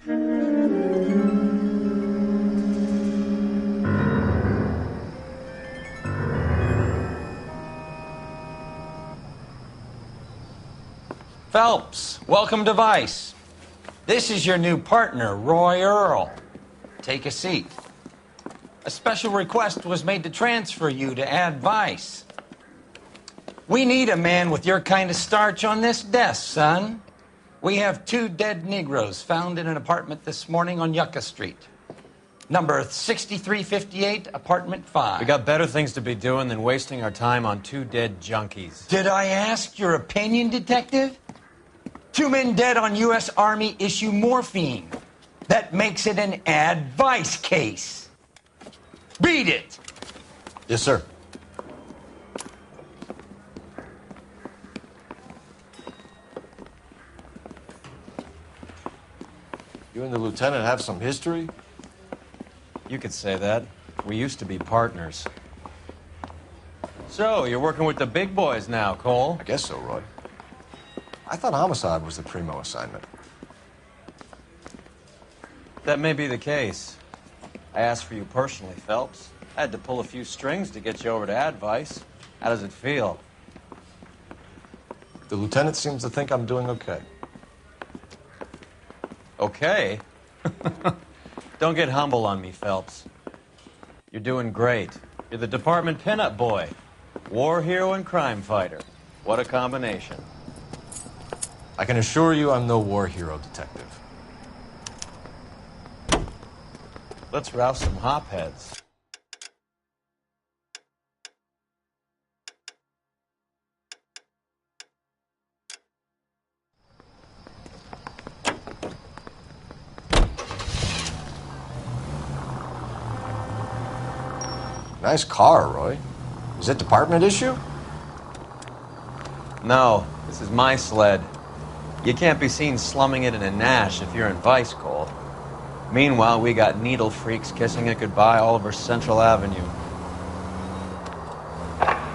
Phelps, welcome to Vice. This is your new partner, Roy Earl. Take a seat. A special request was made to transfer you to Ad Vice. We need a man with your kind of starch on this desk, son. We have 2 dead Negroes found in an apartment this morning on Yucca Street. Number 6358, apartment 5. We got better things to be doing than wasting our time on 2 dead junkies. Did I ask your opinion, detective? 2 men dead on U.S. Army issue morphine. That makes it an Ad Vice case. Beat it! Yes, sir. You and the lieutenant have some history? You could say that. We used to be partners. So, you're working with the big boys now, Cole? I guess so, Roy. I thought homicide was the primo assignment. That may be the case. I asked for you personally, Phelps. I had to pull a few strings to get you over to Ad Vice. How does it feel? The lieutenant seems to think I'm doing okay. Okay? Don't get humble on me, Phelps. You're doing great. You're the department pinup boy. War hero and crime fighter. What a combination. I can assure you I'm no war hero, detective. Let's rouse some hopheads. Nice car, Roy. Is it department issue? No, this is my sled. You can't be seen slumming it in a Nash if you're in Vice, Cole. Meanwhile, we got needle freaks kissing it goodbye all over Central Avenue.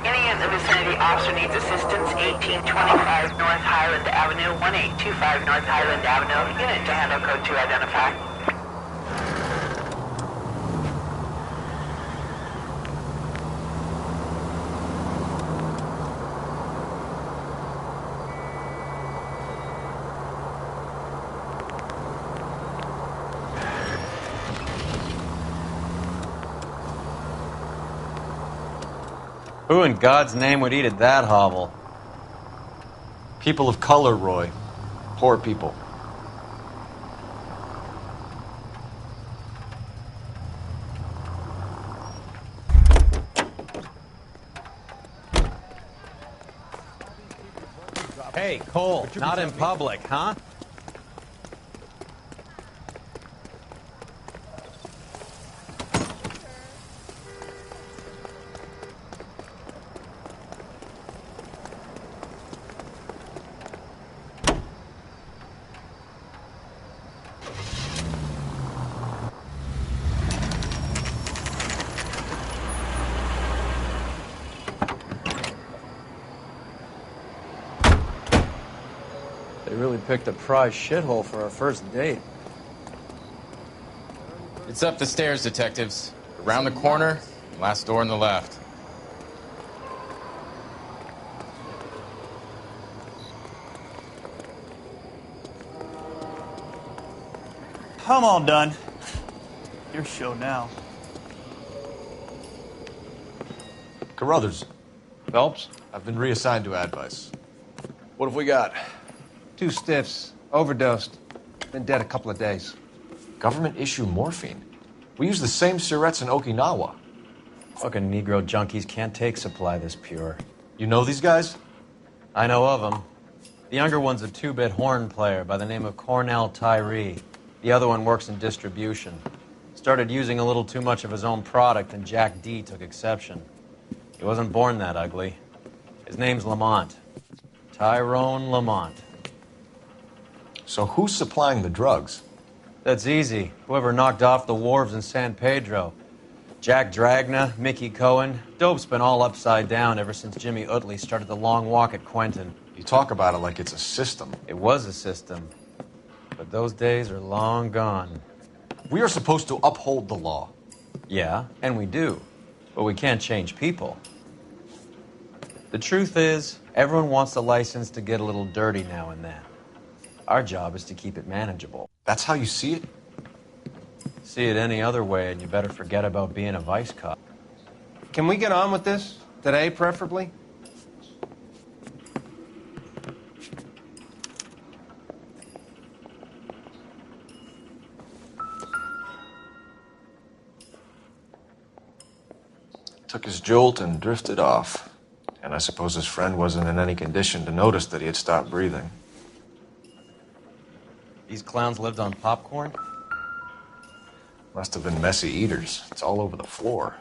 Any in the vicinity officer needs assistance, 1825 North Highland Avenue, 1825 North Highland Avenue. Unit to handle code 2 identify. Who in God's name would eat at that hovel? People of color, Roy. Poor people. Hey, Cole, not in public, huh? They really picked a prize shithole for our first date. It's up the stairs, detectives. Around the corner, last door on the left. I'm all done. Your show now. Carruthers, Phelps? I've been reassigned to Ad Vice. What have we got? 2 stiffs. Overdosed. Been dead a couple of days. Government issue morphine. We use the same syrettes in Okinawa. Fucking Negro junkies can't take supply this pure. You know these guys? I know of them. The younger one's a 2-bit horn player by the name of Cornell Tyree. The other one works in distribution. Started using a little too much of his own product, and Jack D took exception. He wasn't born that ugly. His name's Lamont. Tyrone Lamont. So who's supplying the drugs? That's easy. Whoever knocked off the wharves in San Pedro. Jack Dragna, Mickey Cohen. Dope's been all upside down ever since Jimmy Utley started the long walk at Quentin. You talk about it like it's a system. It was a system. But those days are long gone. We are supposed to uphold the law. Yeah, and we do. But we can't change people. The truth is, everyone wants the license to get a little dirty now and then. Our job is to keep it manageable. That's how you see it? See it any other way, and you better forget about being a vice cop. Can we get on with this? Today, preferably? Took his jolt and drifted off. And I suppose his friend wasn't in any condition to notice that he had stopped breathing. These clowns lived on popcorn? Must have been messy eaters. It's all over the floor.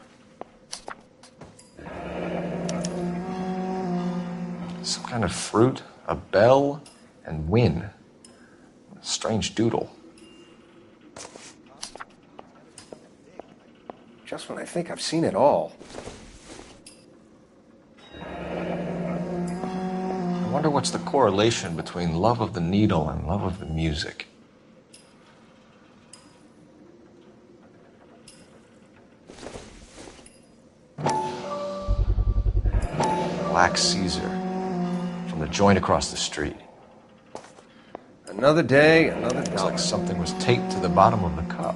Some kind of fruit, a bell, and win. A strange doodle. Just when I think I've seen it all. I wonder what's the correlation between love of the needle and love of the music. Black Caesar from the joint across the street. Another day, another It's dollar. like something was taped to the bottom of the cup.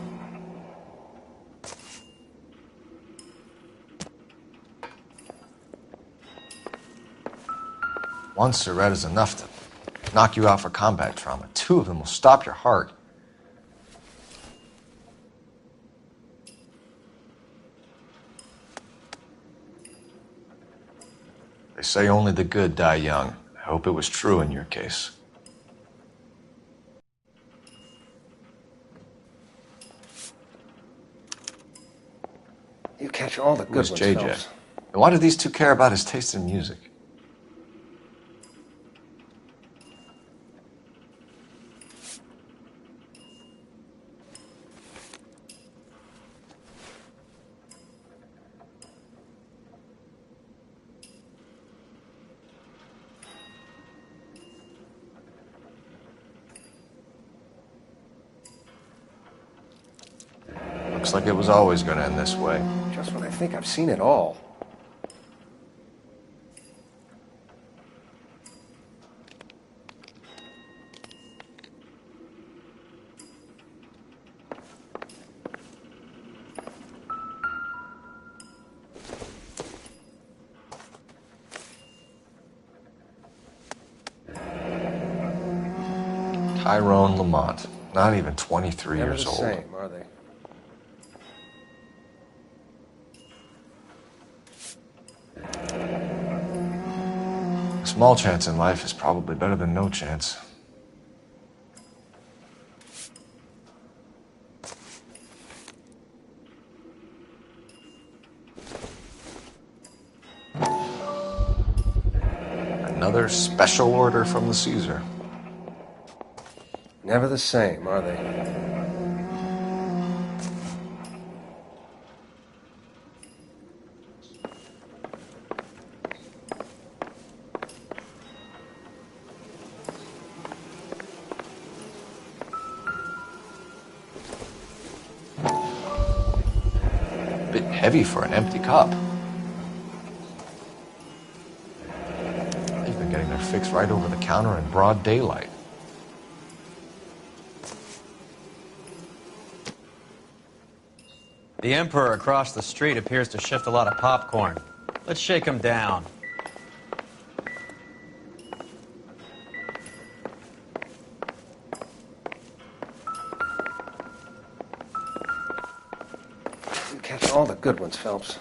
One cigarette is enough to knock you out for combat trauma. Two of them will stop your heart. They say only the good die young. I hope it was true in your case. You catch all the good Who's ones, JJ? Phelps. And why do these two care about his taste in music? Looks like it was always going to end this way. Just when I think I've seen it all. Tyrone Lamont, not even 23 Never years the old. same, are they? A small chance in life is probably better than no chance. Another special order from the Caesar. Never the same, are they? Bit heavy for an empty cup. They've been getting their fix right over the counter in broad daylight. The Emperor across the street appears to shift a lot of popcorn. Let's shake him down. You catch all the good ones, Phelps.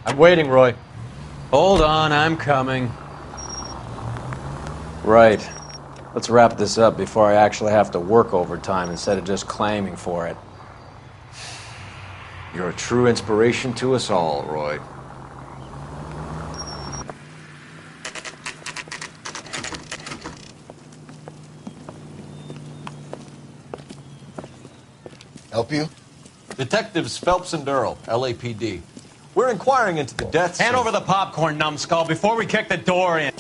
I'm waiting, Roy. Hold on, I'm coming. Right. Let's wrap this up before I actually have to work overtime instead of just claiming for it. You're a true inspiration to us all, Roy. Help you? Detectives Phelps and Earl, LAPD. We're inquiring into the deaths. Hand over the popcorn, numbskull, before we kick the door in.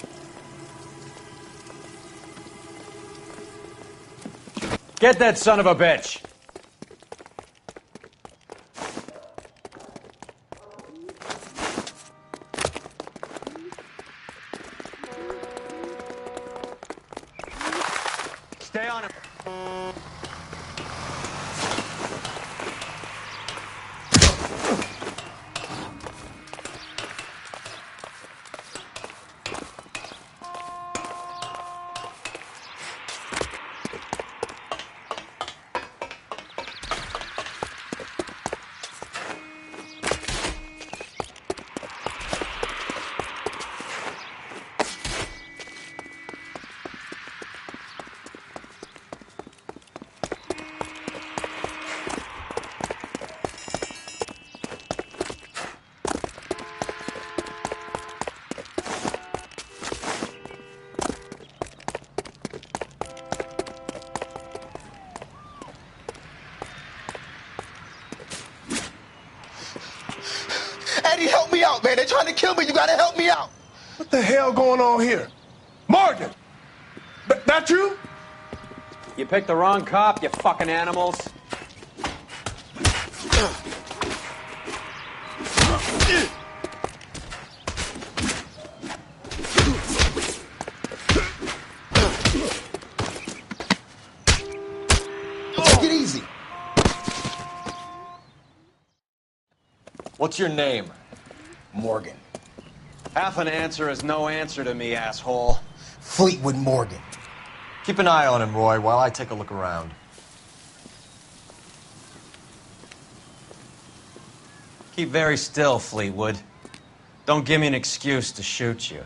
Get that son of a bitch. Stay on him. Eddie, help me out, man. They're trying to kill me. You gotta help me out. What the hell going on here? Morgan! That you? You picked the wrong cop, you fucking animals. Take it easy. What's your name? Morgan. Half an answer is no answer to me, asshole. Fleetwood Morgan. Keep an eye on him, Roy, while I take a look around. Keep very still, Fleetwood. Don't give me an excuse to shoot you.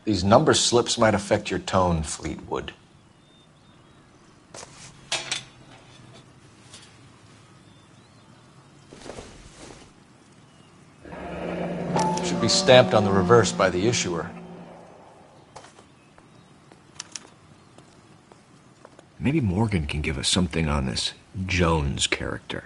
These number slips might affect your tone, Fleetwood. Should be stamped on the reverse by the issuer. Maybe Morgan can give us something on this Jones character.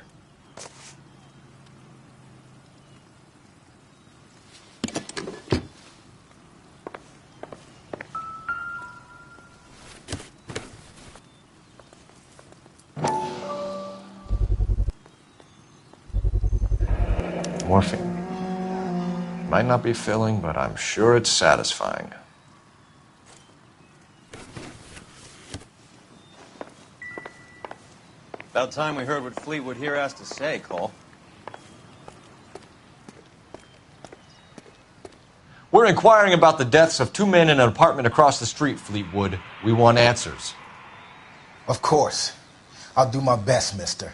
Morphine. Might not be filling, but I'm sure it's satisfying. About time we heard what Fleetwood here has to say, Cole. We're inquiring about the deaths of two men in an apartment across the street, Fleetwood. We want answers. Of course. I'll do my best, mister.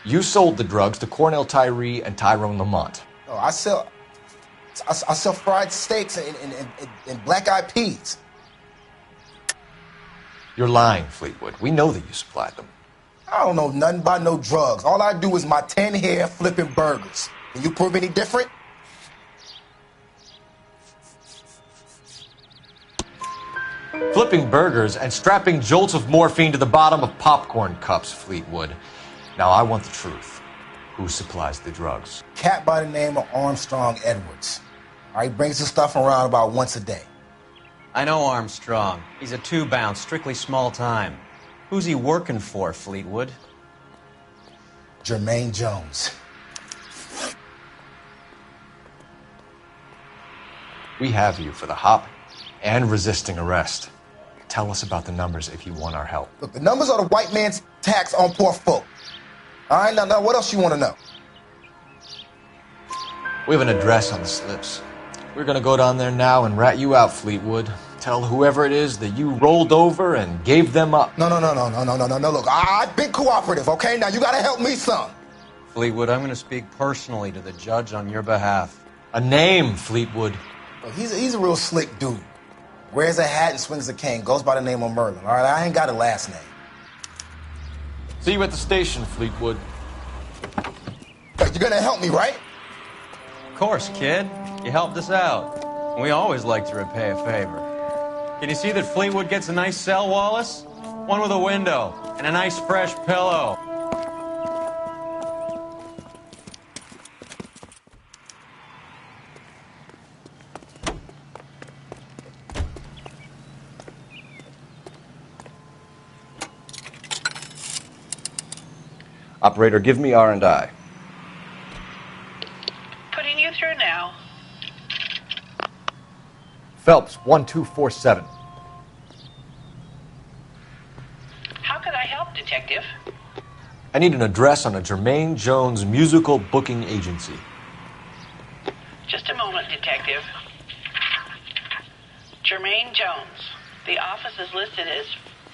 You sold the drugs to Cornell Tyree and Tyrone Lamont. Oh, I sell fried steaks and black-eyed peas. You're lying, Fleetwood. We know that you supplied them. I don't know nothing about no drugs. All I do is my 10 hair flipping burgers. Can you prove any different? Flipping burgers and strapping jolts of morphine to the bottom of popcorn cups, Fleetwood. Now, I want the truth. Who supplies the drugs? Cat by the name of Armstrong Edwards. All right, brings the stuff around about once a day. I know Armstrong. He's a two-bound, strictly small time. Who's he working for, Fleetwood? Jermaine Jones. We have you for the hop and resisting arrest. Tell us about the numbers if you want our help. Look, the numbers are the white man's tax on poor folk. All right, now what else you want to know? We have an address on the slips. We're gonna go down there now and rat you out, Fleetwood. Tell whoever it is that you rolled over and gave them up. No. Look, I've been cooperative, okay? Now you gotta help me some. Fleetwood, I'm gonna speak personally to the judge on your behalf. A name, Fleetwood. Look, he's a real slick dude. Wears a hat and swings a cane. Goes by the name of Merlin. All right, I ain't got a last name. See you at the station, Fleetwood. You're gonna help me, right? Of course, kid. You helped us out. We always like to repay a favor. Can you see that Fleetwood gets a nice cell, Wallace? One with a window and a nice fresh pillow. Operator, give me R&I. Putting you through now. Phelps, 1247. How could I help, Detective? I need an address on a Jermaine Jones musical booking agency. Just a moment, Detective. Jermaine Jones. The office is listed as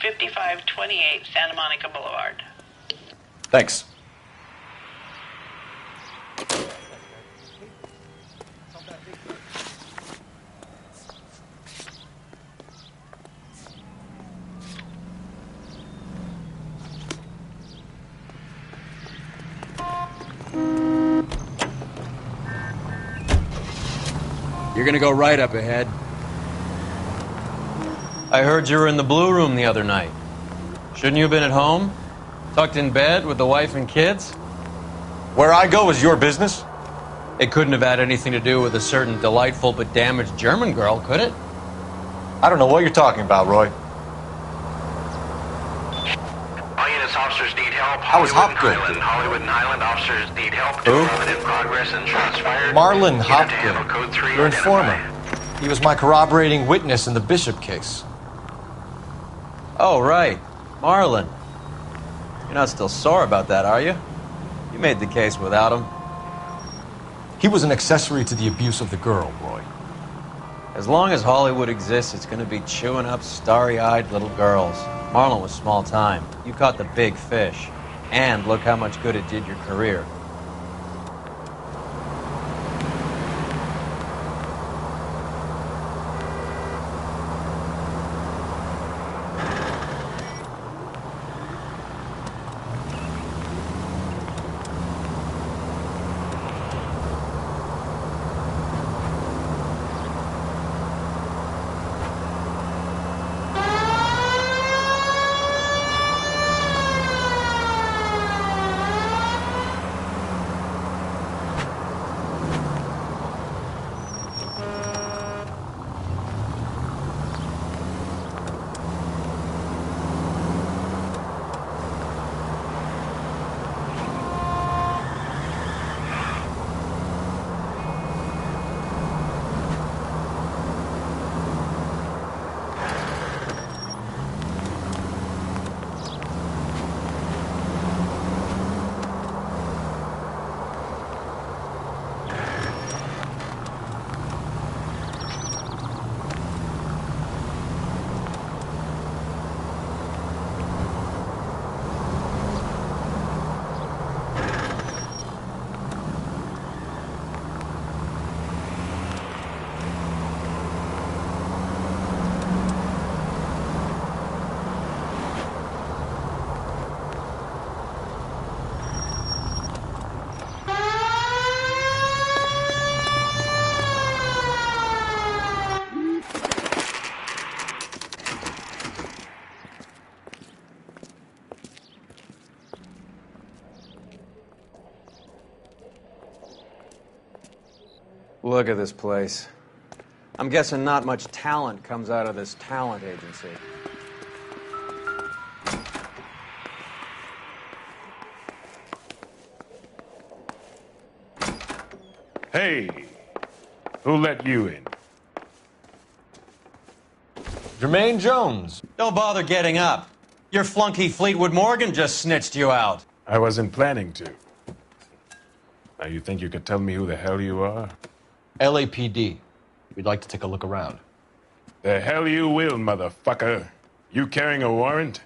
5528 Santa Monica Boulevard. Thanks. You're gonna go right up ahead. I heard you were in the Blue Room the other night. Shouldn't you have been at home? Tucked in bed with the wife and kids? Where I go is your business? It couldn't have had anything to do with a certain delightful but damaged German girl, could it? I don't know what you're talking about, Roy. All units, officers need help. How was Hopgood? Hollywood and Highland officers need help. Who? In progress and shots fired. Marlon Unit to handle Hopgood. code 3. Your informer. He was my corroborating witness in the Bishop case. Oh, right. Marlon. You're not still sore about that, are you? You made the case without him. He was an accessory to the abuse of the girl, Roy. As long as Hollywood exists, it's going to be chewing up starry-eyed little girls. Marlon was small time. You caught the big fish. And look how much good it did your career. Look at this place. I'm guessing not much talent comes out of this talent agency. Hey, who let you in? Jermaine Jones. Don't bother getting up. Your flunky Fleetwood Morgan just snitched you out. I wasn't planning to. Now, you think you could tell me who the hell you are? LAPD. We'd like to take a look around. The hell you will, motherfucker. You carrying a warrant?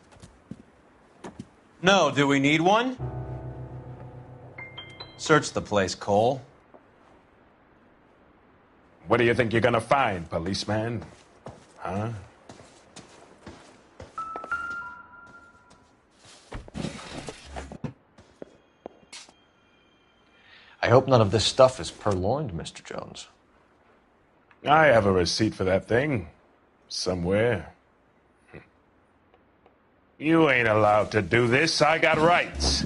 No, do we need one? Search the place, Cole. What do you think you're gonna find, policeman? huh? I hope none of this stuff is purloined, Mr. Jones. I have a receipt for that thing. Somewhere. You ain't allowed to do this. I got rights.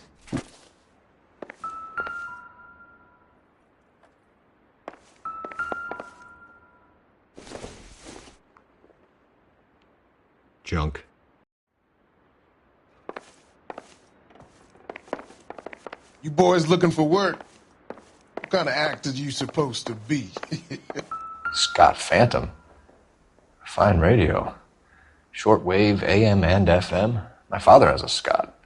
Junk. You boys looking for work? What kind of actor you supposed to be? Scott Phantom. Fine radio. Shortwave, AM and FM. My father has a Scott.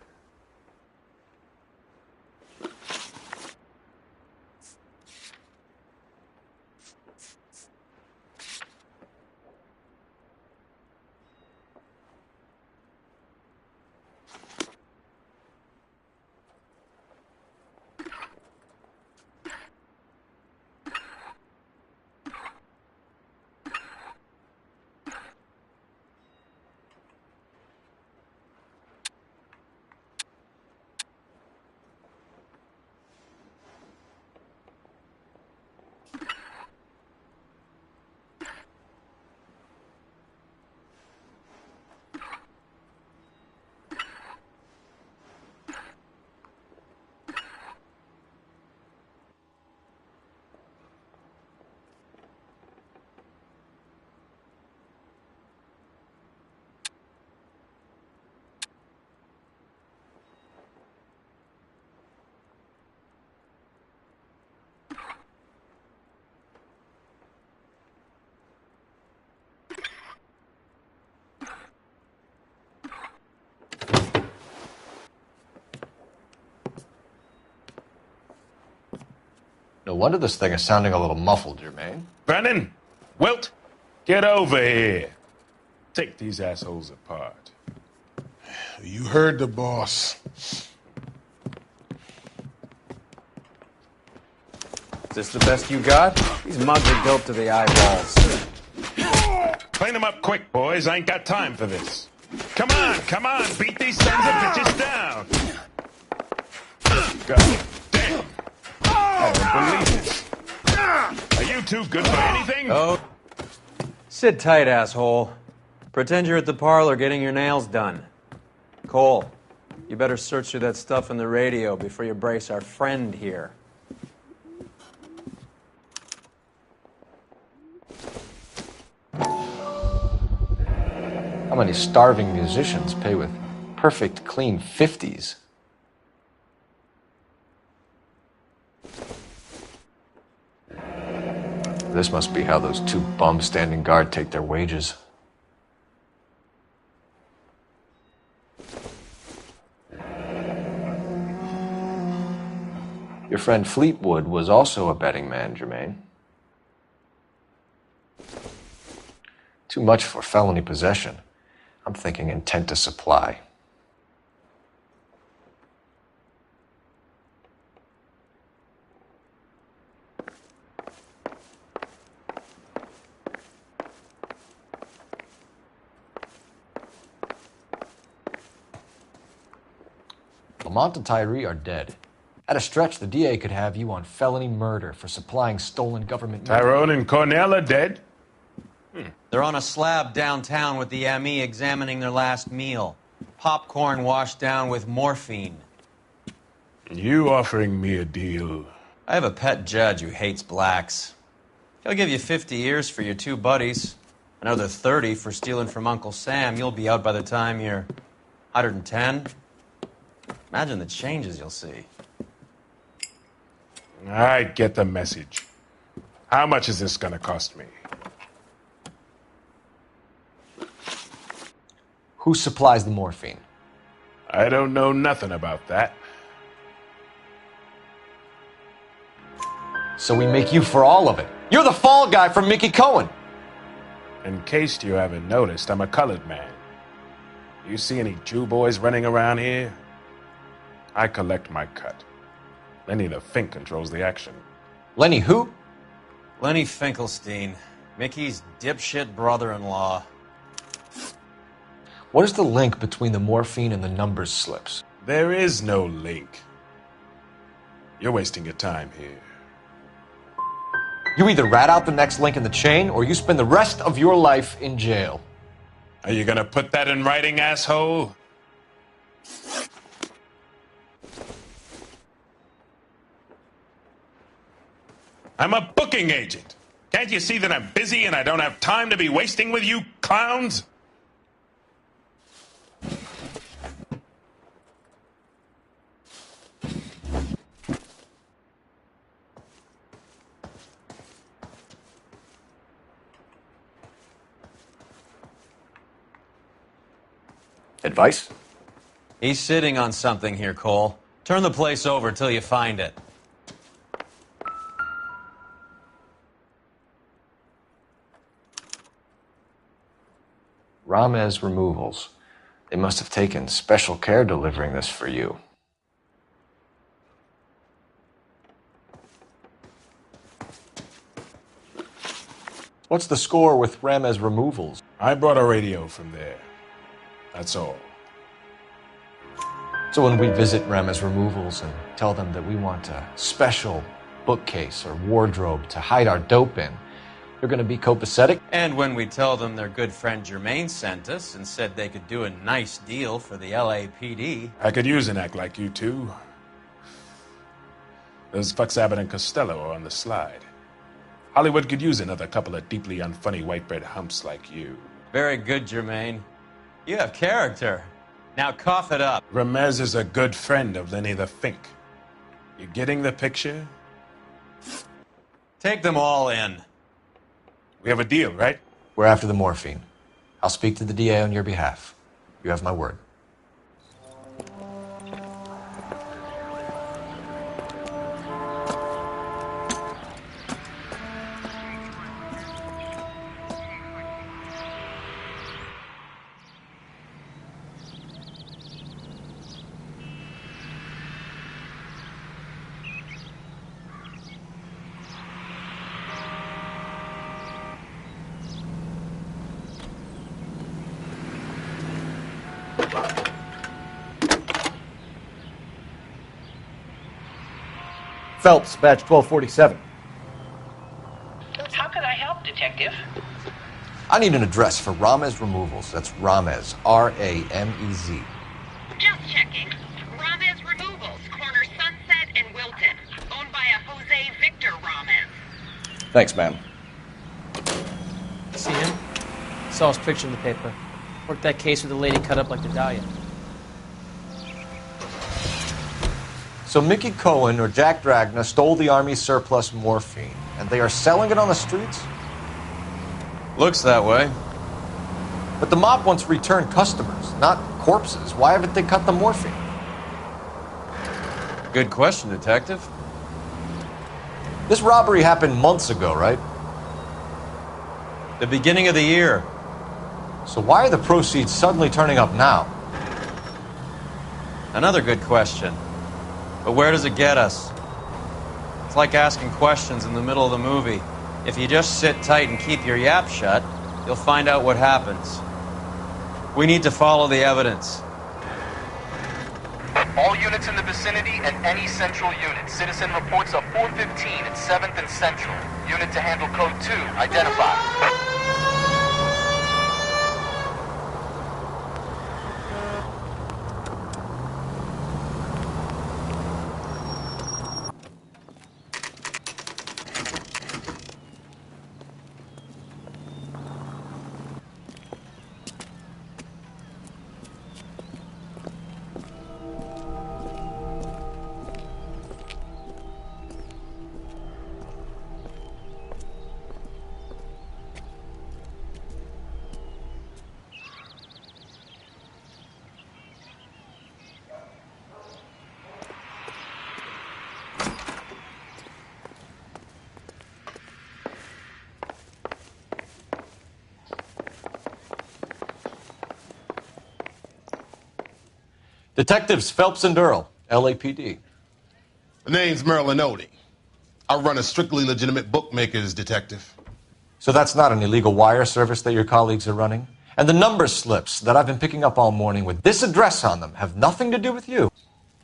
No wonder this thing is sounding a little muffled, Jermaine. Brennan! Wilt! Get over here. Take these assholes apart. You heard the boss. Is this the best you got? These mugs are dope to the eyeballs. Clean them up quick, boys. I ain't got time for this. Come on. Beat these sons of bitches down. God damn. I don't believe it. Are you too good for anything? Oh. Sit tight, asshole. Pretend you're at the parlor getting your nails done. Cole, you better search through that stuff in the radio before you brace our friend here. How many starving musicians pay with perfect, clean 50s? This must be how those two bums standing guard take their wages. Your friend Fleetwood was also a betting man, Jermaine. Too much for felony possession. I'm thinking intent to supply. Lamont and Tyree are dead. At a stretch, the DA could have you on felony murder for supplying stolen government... Tyrone and Cornell are dead? They're on a slab downtown with the ME examining their last meal. Popcorn washed down with morphine. You offering me a deal? I have a pet judge who hates blacks. He'll give you 50 years for your two buddies. Another 30 for stealing from Uncle Sam. You'll be out by the time you're 110. Imagine the changes you'll see. I get the message. How much is this gonna cost me? Who supplies the morphine? I don't know nothing about that. So we make you for all of it. You're the fall guy from Mickey Cohen. In case you haven't noticed, I'm a colored man. You see any Jew boys running around here? I collect my cut. Lenny the Fink controls the action. Lenny who? Lenny Finkelstein, Mickey's dipshit brother-in-law. What is the link between the morphine and the numbers slips? There is no link. You're wasting your time here. You either rat out the next link in the chain, or you spend the rest of your life in jail. Are you gonna put that in writing, asshole? I'm a booking agent. Can't you see that I'm busy and I don't have time to be wasting with you clowns? Advice? He's sitting on something here, Cole. Turn the place over till you find it. Ramez Removals. They must have taken special care delivering this for you. What's the score with Ramez Removals? I brought a radio from there. That's all. So when we visit Ramez Removals and tell them that we want a special bookcase or wardrobe to hide our dope in, you're going to be copacetic? And when we tell them their good friend Jermaine sent us and said they could do a nice deal for the LAPD. I could use an act like you two. Those fucks Abbott and Costello are on the slide. Hollywood could use another couple of deeply unfunny white bread humps like you. Very good, Jermaine. You have character. Now cough it up. Ramez is a good friend of Lenny the Fink. You getting the picture? Take them all in. We have a deal, right? We're after the morphine. I'll speak to the DA on your behalf. You have my word. Phelps, badge 1247. How can I help, Detective? I need an address for Ramez Removals. That's Ramez, R-A-M-E-Z. Just checking. Ramez Removals, corner Sunset and Wilton. Owned by a Jose Victor Ramez. Thanks, ma'am. See him? Saw his picture in the paper. Worked that case with the lady cut up like the Dahlia. So Mickey Cohen or Jack Dragna stole the Army's surplus morphine, and they are selling it on the streets? Looks that way. But the mob wants return customers, not corpses. Why haven't they cut the morphine? Good question, Detective. This robbery happened months ago, right? The beginning of the year. So why are the proceeds suddenly turning up now? Another good question. But where does it get us? It's like asking questions in the middle of the movie. If you just sit tight and keep your yap shut, you'll find out what happens. We need to follow the evidence. All units in the vicinity and any central unit. Citizen reports of 415 at 7th and Central. Unit to handle code 2. Identify. Detectives Phelps and Earl, LAPD. The name's Merlin Odie. I run a strictly legitimate bookmakers detective. So that's not an illegal wire service that your colleagues are running? And the number slips that I've been picking up all morning with this address on them have nothing to do with you.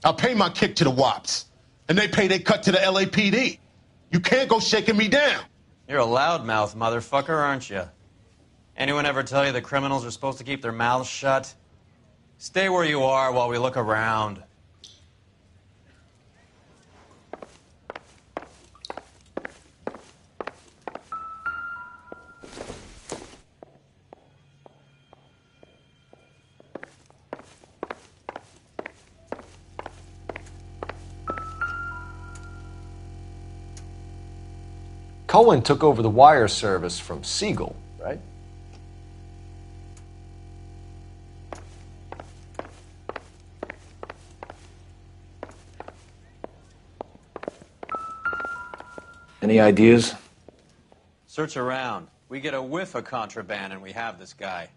I pay my kick to the WAPs, and they pay their cut to the LAPD. You can't go shaking me down. You're a loudmouth motherfucker, aren't you? Anyone ever tell you that criminals are supposed to keep their mouths shut? Stay where you are while we look around. Cohen took over the wire service from Siegel, right? Any ideas? Search around. We get a whiff of contraband and we have this guy.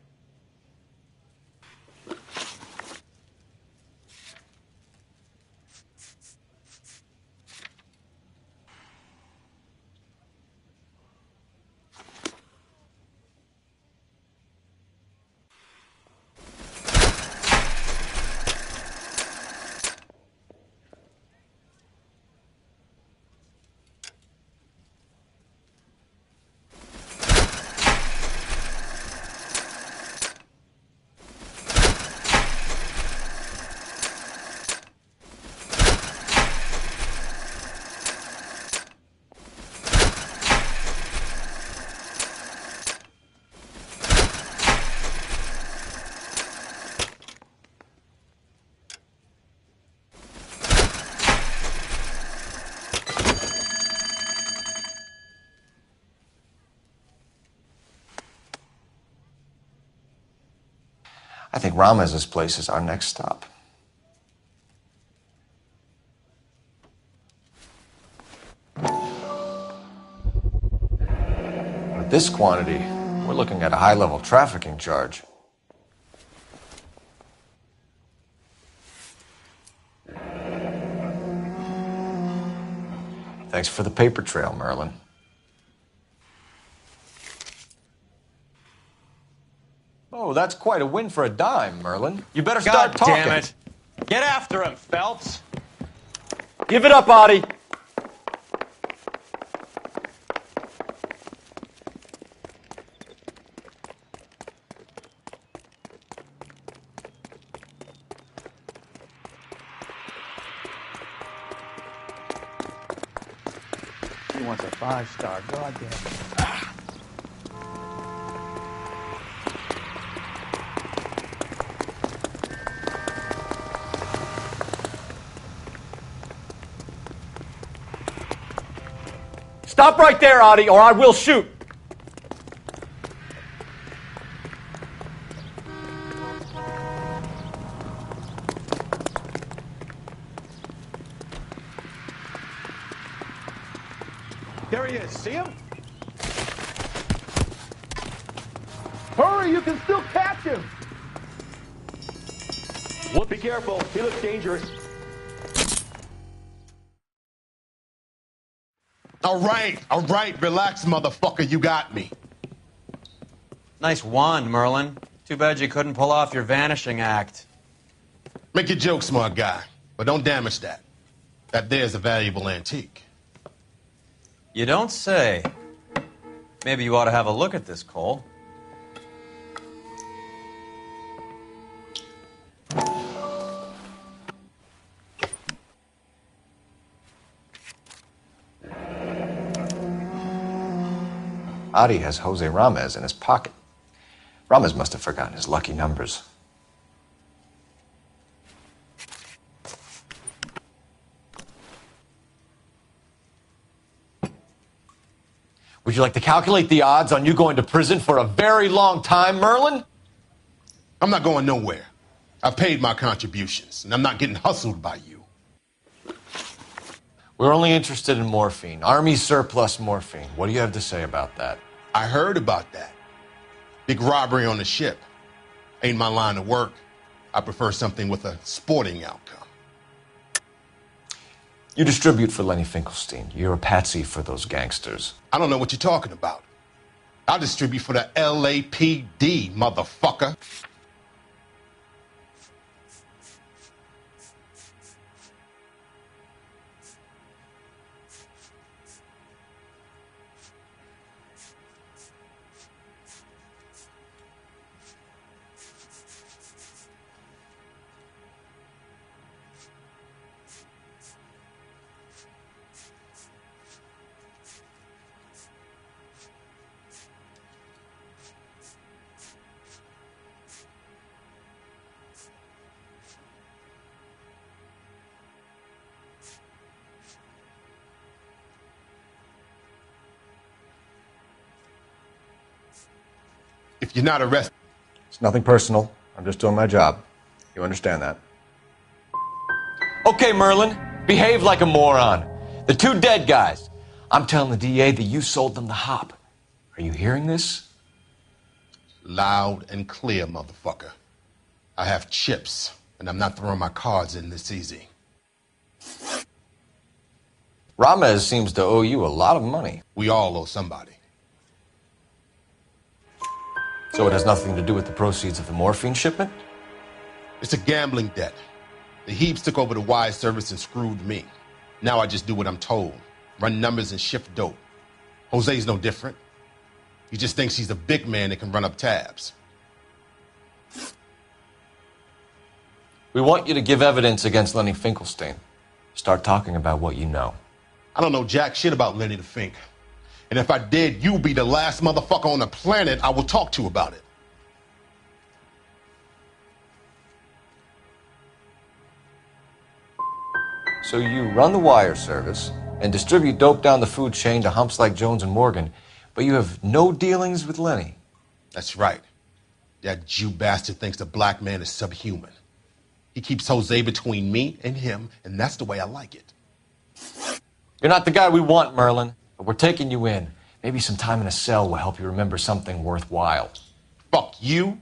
I think Ramez's place is our next stop. With this quantity, we're looking at a high-level trafficking charge. Thanks for the paper trail, Merlin. Oh, that's quite a win for a dime, Merlin. You better start talking. God damn it. Get after him, Phelps. Give it up, Audie. He wants a 5-star. God damn it. Stop right there, Audie, or I will shoot. There he is. See him? Hurry, you can still catch him. Be careful. He looks dangerous. All right, relax, motherfucker, you got me. Nice wand, Merlin. Too bad you couldn't pull off your vanishing act. Make your joke, smart guy, but don't damage that. That there's a valuable antique. You don't say. Maybe you ought to have a look at this, Cole. Adi has Jose Ramez in his pocket. Ramez must have forgotten his lucky numbers. Would you like to calculate the odds on you going to prison for a very long time, Merlin? I'm not going nowhere. I've paid my contributions, and I'm not getting hustled by you. We're only interested in morphine. Army surplus morphine. What do you have to say about that? I heard about that. Big robbery on the ship. Ain't my line of work. I prefer something with a sporting outcome. You distribute for Lenny Finkelstein. You're a patsy for those gangsters. I don't know what you're talking about. I'll distribute for the LAPD, motherfucker. If you're not arrested... It's nothing personal. I'm just doing my job. You understand that? Okay, Merlin, behave like a moron. The two dead guys. I'm telling the DA that you sold them the hop. Are you hearing this? Loud and clear, motherfucker. I have chips, and I'm not throwing my cards in this easy. Ramez seems to owe you a lot of money. We all owe somebody. So it has nothing to do with the proceeds of the morphine shipment? It's a gambling debt. The Heaps took over the wire service and screwed me. Now I just do what I'm told. Run numbers and shift dope. Jose's no different. He just thinks he's a big man that can run up tabs. We want you to give evidence against Lenny Finkelstein. Start talking about what you know. I don't know jack shit about Lenny the Fink. And if I did, you'll be the last motherfucker on the planet I will talk to about it. So you run the wire service and distribute dope down the food chain to humps like Jones and Morgan, but you have no dealings with Lenny. That's right. That Jew bastard thinks the black man is subhuman. He keeps Jose between me and him, and that's the way I like it. You're not the guy we want, Merlin, but we're taking you in. Maybe some time in a cell will help you remember something worthwhile. Fuck you,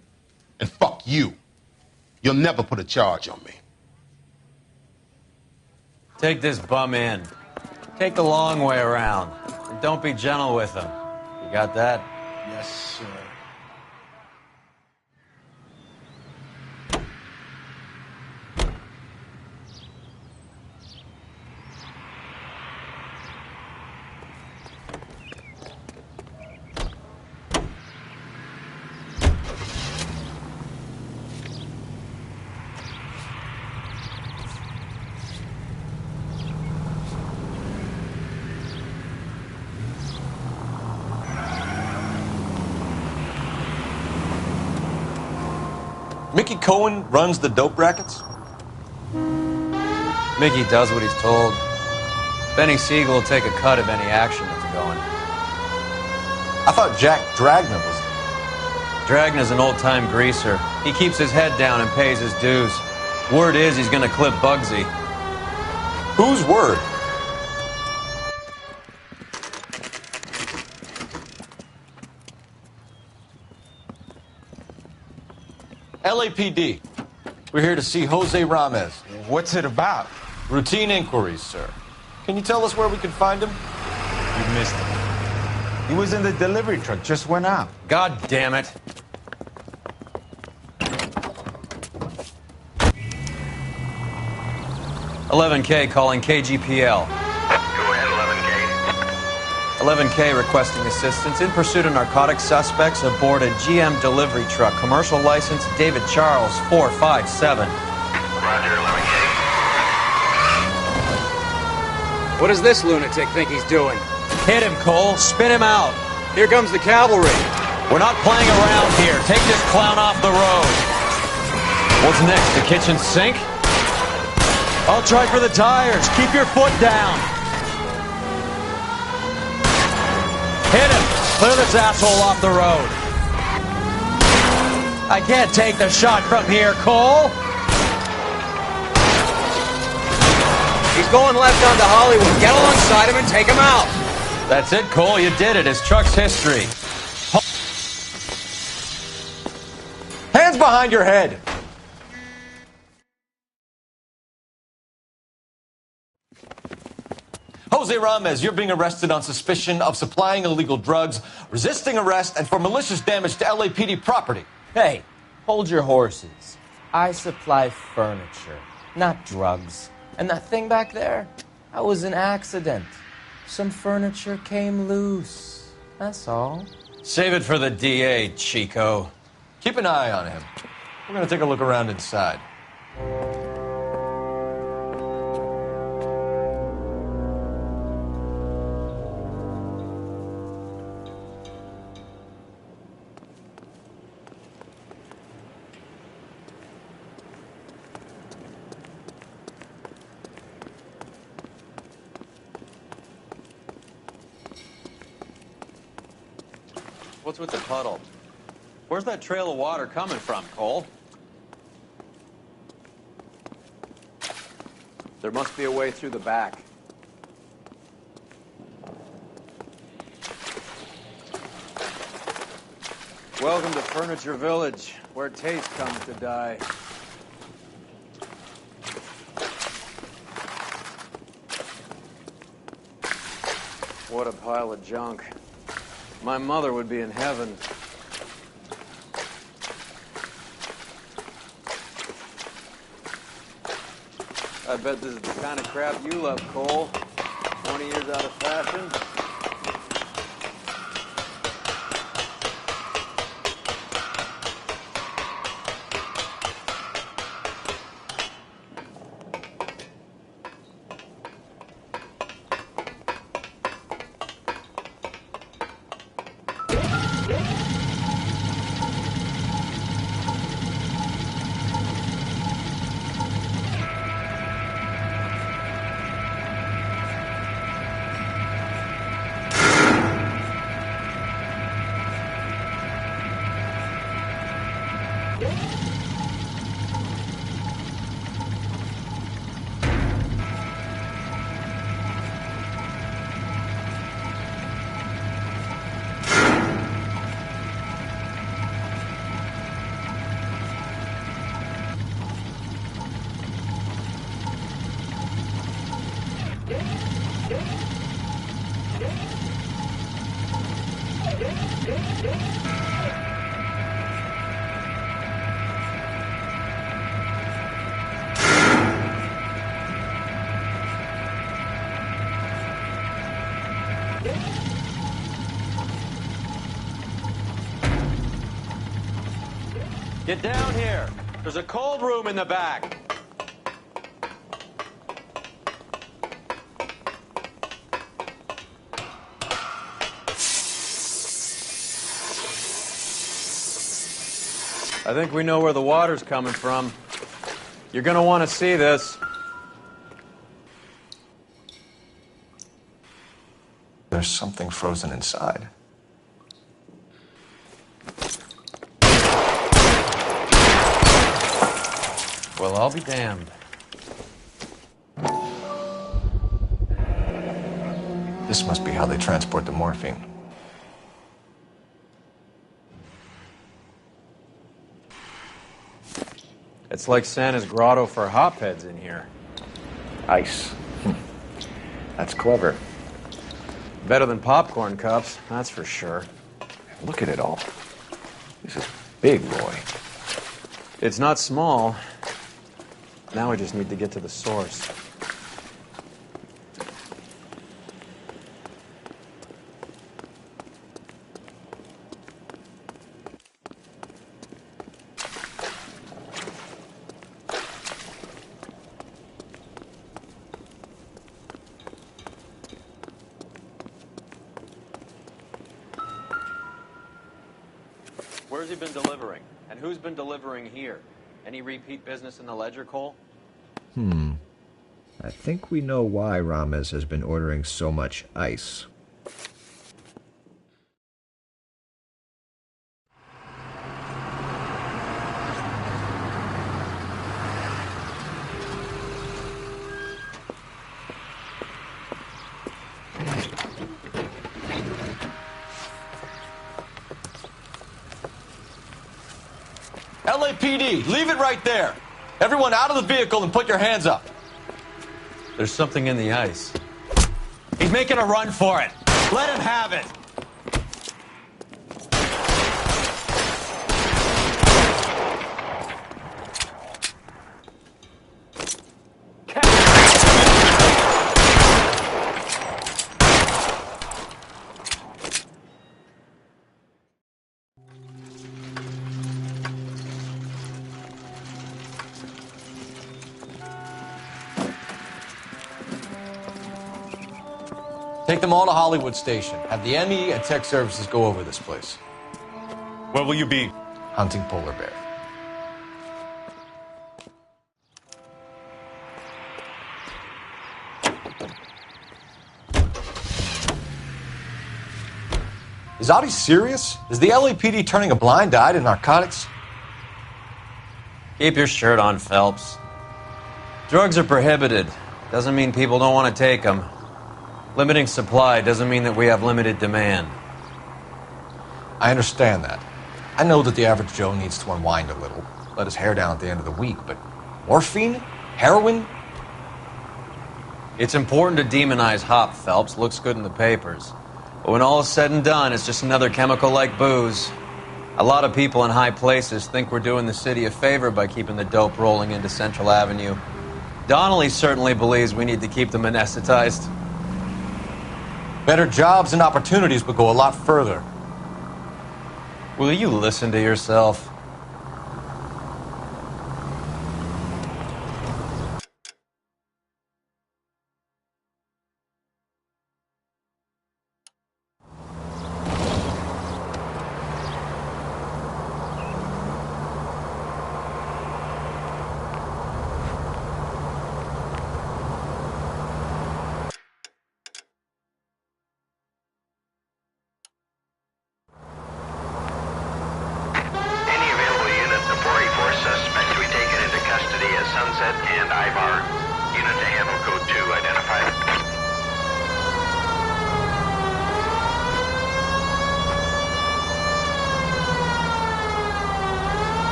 and fuck you. You'll never put a charge on me. Take this bum in. Take the long way around. And don't be gentle with him. You got that? Yes, sir. Mickey Cohen runs the dope rackets? Mickey does what he's told. Benny Siegel will take a cut of any action that's going. I thought Jack Dragna was there. Dragna's an old-time greaser. He keeps his head down and pays his dues. Word is he's gonna clip Bugsy. Whose word? LAPD. We're here to see Jose Ramez. What's it about? Routine inquiries, sir. Can you tell us where we can find him? You missed him. He was in the delivery truck, just went out. God damn it. $11K calling KGPL. Go ahead, 11K requesting assistance in pursuit of narcotic suspects aboard a GM delivery truck. Commercial license David Charles 457. Roger, 11K. What does this lunatic think he's doing? Hit him, Cole. Spin him out. Here comes the cavalry. We're not playing around here. Take this clown off the road. What's next, the kitchen sink? I'll try for the tires. Keep your foot down. Hit him. Clear this asshole off the road. I can't take the shot from here, Cole. He's going left onto Hollywood. Get alongside him and take him out. That's it, Cole. You did it. His truck's history. Hands behind your head. Jose Ramez, you're being arrested on suspicion of supplying illegal drugs, resisting arrest, and for malicious damage to LAPD property. Hey, hold your horses. I supply furniture, not drugs. And that thing back there, that was an accident. Some furniture came loose. That's all. Save it for the DA, Chico. Keep an eye on him. We're going to take a look around inside. What's with the puddle? Where's that trail of water coming from, Cole? There must be a way through the back. Welcome to Furniture Village, where taste comes to die. What a pile of junk. My mother would be in heaven. I bet this is the kind of crap you love, Cole. 20 years out of fashion. Get down here. There's a cold room in the back. I think we know where the water's coming from. You're gonna want to see this. There's something frozen inside. Well, I'll be damned. This must be how they transport the morphine. It's like Santa's grotto for hopheads in here. Ice. That's clever. Better than popcorn cups, that's for sure. Look at it all. This is big, Roy. It's not small. Now we just need to get to the source. Where's he been delivering? And who's been delivering here? Any repeat business in the ledger, Cole? I think we know why Ramez has been ordering so much ice. LAPD, leave it right there. Everyone out of the vehicle and put your hands up. There's something in the ice. He's making a run for it. Let him have it. Take them all to Hollywood Station. Have the ME and Tech Services go over this place. Where will you be? Hunting polar bear. Is Audie serious? Is the LAPD turning a blind eye to narcotics? Keep your shirt on, Phelps. Drugs are prohibited. Doesn't mean people don't want to take them. Limiting supply doesn't mean that we have limited demand. I understand that. I know that the average Joe needs to unwind a little, let his hair down at the end of the week, but morphine? Heroin? It's important to demonize hop, Phelps. Looks good in the papers. But when all is said and done, it's just another chemical like booze. A lot of people in high places think we're doing the city a favor by keeping the dope rolling into Central Avenue. Donnelly certainly believes we need to keep them anesthetized. Better jobs and opportunities would go a lot further. Will you listen to yourself? Sunset and Ivar. Unit to handle code 2 identified.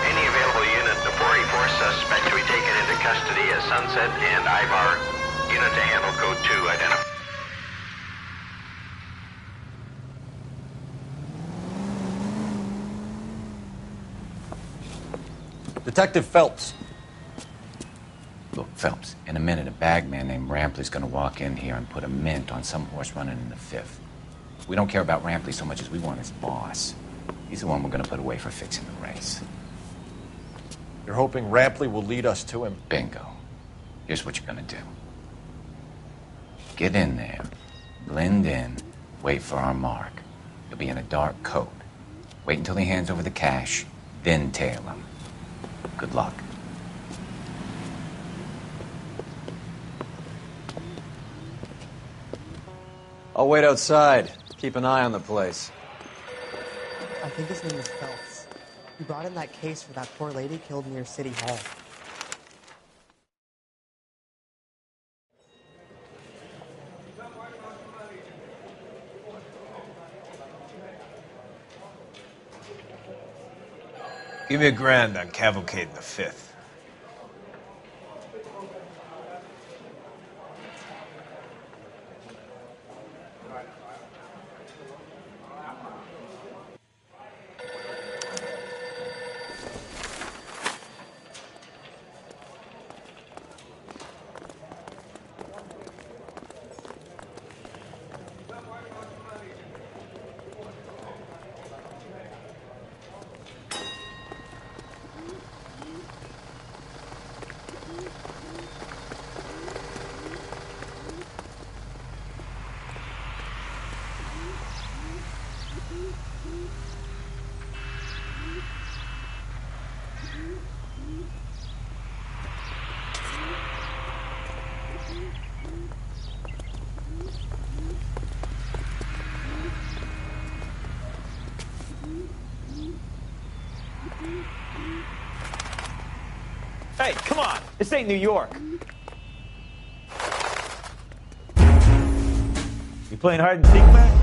Any available unit, the 484 suspect to be taken into custody as Sunset and Ivar. Unit to handle code 2 identified. Detective Phelps. Look, Phelps, in a minute, a bagman named Rampley's gonna walk in here and put a mint on some horse running in the 5th. We don't care about Rampley so much as we want his boss. He's the one we're gonna put away for fixing the race. You're hoping Rampley will lead us to him? Bingo. Here's what you're gonna do. Get in there, blend in, wait for our mark. You'll be in a dark coat. Wait until he hands over the cash, then tail him. Good luck. I'll wait outside. Keep an eye on the place. I think his name is Phelps. He brought in that case for that poor lady killed near City Hall. Give me $1,000 on Cavalcade in the 5th. Hey, come on! This ain't New York. You playing hide and seek, man?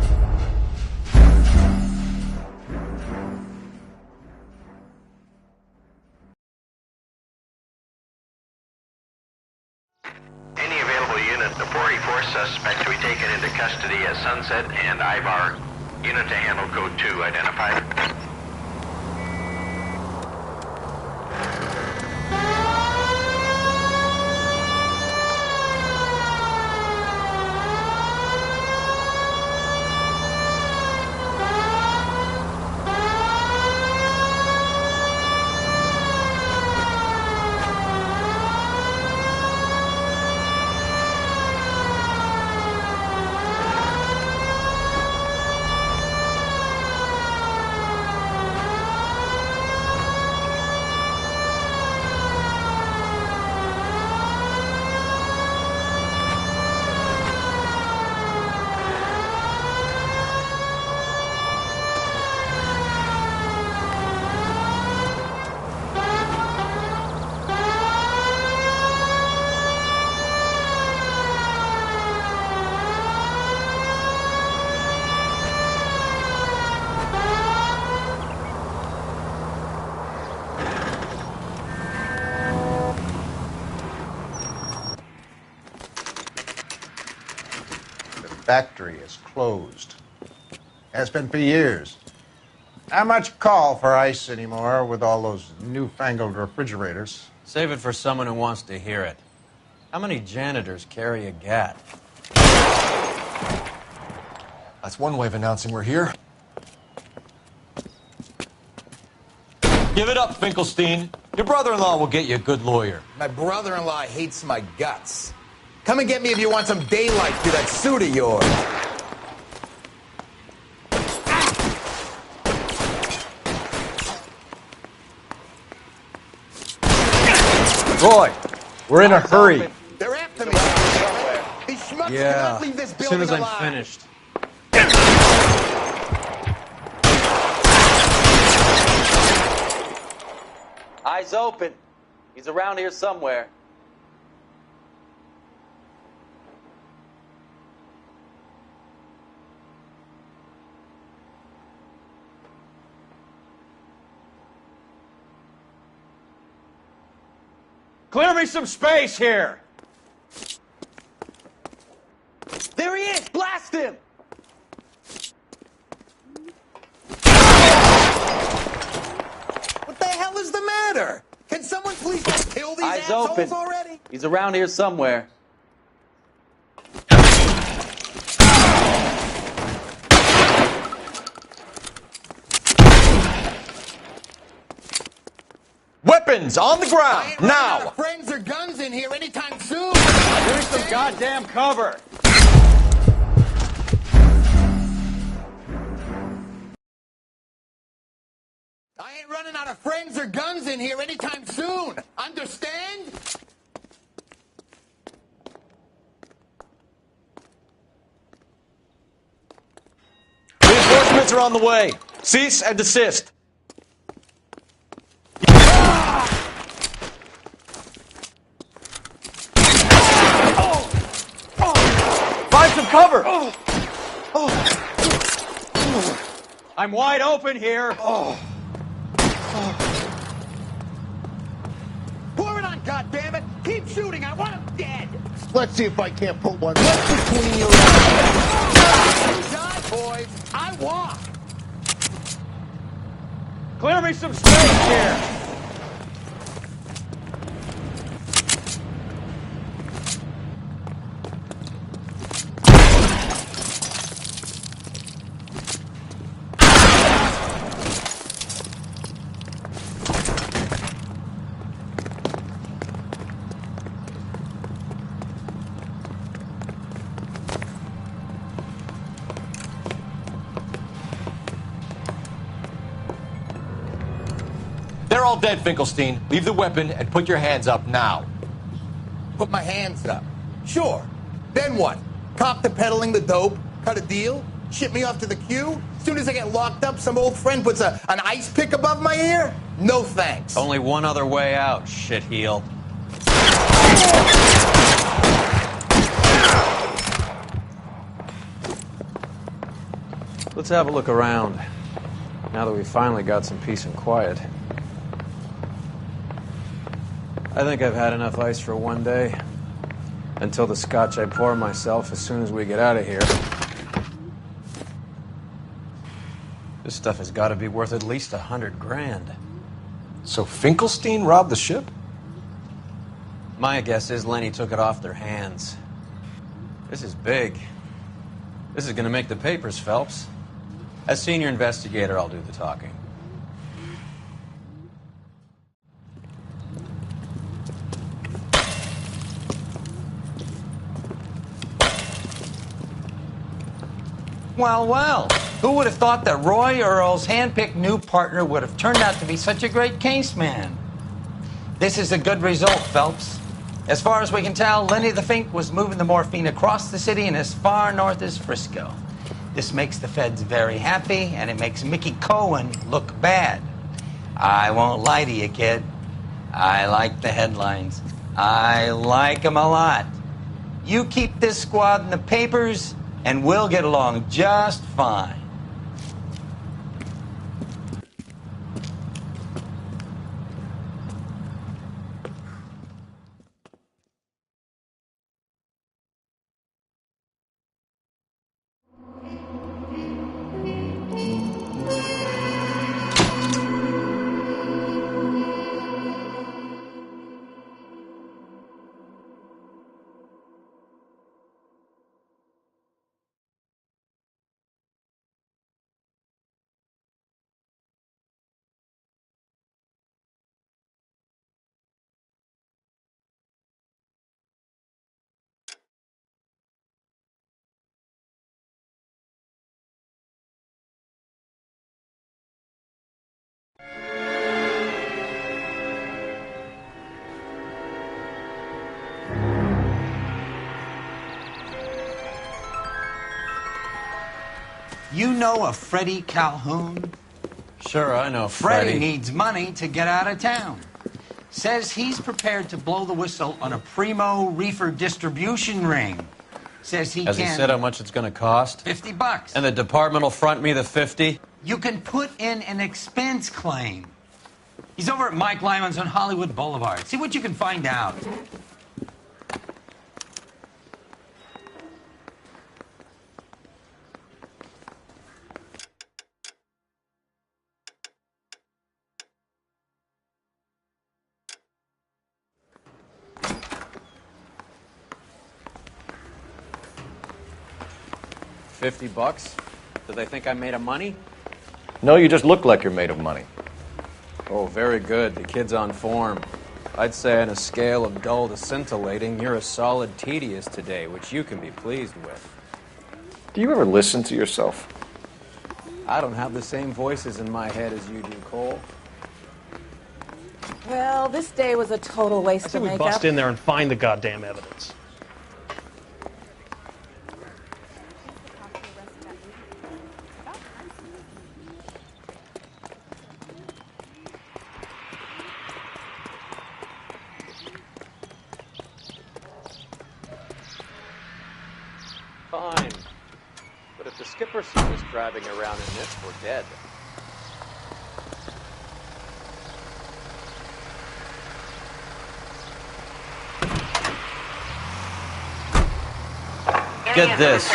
Any available unit, unit, the 484 suspect to be taken into custody at Sunset and Ivar. Unit to handle code 2 identified. Factory is closed. Has been for years. Not much call for ice anymore with all those newfangled refrigerators. Save it for someone who wants to hear it. How many janitors carry a gat? That's one way of announcing we're here. Give it up, Finkelstein. Your brother-in-law will get you a good lawyer. My brother-in-law hates my guts. Come and get me if you want some daylight through that suit of yours. Roy, we're in a hurry. They're after me. These schmucks Yeah, cannot leave this as building soon as I'm alive. finished. Eyes open. He's around here somewhere. Clear me some space here. There he is! Blast him! What the hell is the matter? Can someone please just kill these Eyes assholes open. already? He's around here somewhere. Weapons on the ground, Now! now! Friends or guns in here anytime soon. Here's some goddamn cover. I ain't running out of friends or guns in here anytime soon. Understand? Reinforcements are on the way. Cease and desist. Find some cover. I'm wide open here. Pour it on, goddammit! Keep shooting. I want him dead. Let's see if I can't put one right between your eyes. You die, boys. I walk. Clear me some space here. They're all dead, Finkelstein. Leave the weapon and put your hands up now. Put my hands up. Sure. Then what? Cop to peddling the dope? Cut a deal? Ship me off to the queue? Soon as I get locked up, some old friend puts an ice pick above my ear? No thanks. Only one other way out, shitheel. Let's have a look around, now that we finally got some peace and quiet. I think I've had enough ice for one day. Until the scotch I pour myself as soon as we get out of here. This stuff has got to be worth at least $100 grand. So Finkelstein robbed the ship? My guess is Lenny took it off their hands. This is big. This is going to make the papers, Phelps. As senior investigator, I'll do the talking. Well, well, who would have thought that Roy Earle's hand-picked new partner would have turned out to be such a great case man? This is a good result, Phelps. As far as we can tell, Lenny the Fink was moving the morphine across the city and as far north as Frisco. This makes the feds very happy, and it makes Mickey Cohen look bad. I won't lie to you, kid. I like the headlines. I like them a lot. You keep this squad in the papers, and we'll get along just fine. You know a Freddie Calhoun? Sure, I know Freddie needs money to get out of town. Says he's prepared to blow the whistle on a primo reefer distribution ring. Says he Has can... he said how much it's going to cost? $50. And the department will front me the 50? You can put in an expense claim. He's over at Mike Lyman's on Hollywood Boulevard. See what you can find out. $50? Do they think I'm made of money? No, you just look like you're made of money. Oh, very good. The kid's on form. I'd say on a scale of dull to scintillating, you're a solid tedious today, which you can be pleased with. Do you ever listen to yourself? I don't have the same voices in my head as you do, Cole. Well, this day was a total waste I say of we makeup. bust in there and find the goddamn evidence. Fine. But if the skipper sees us driving around in this, we're dead. Get this.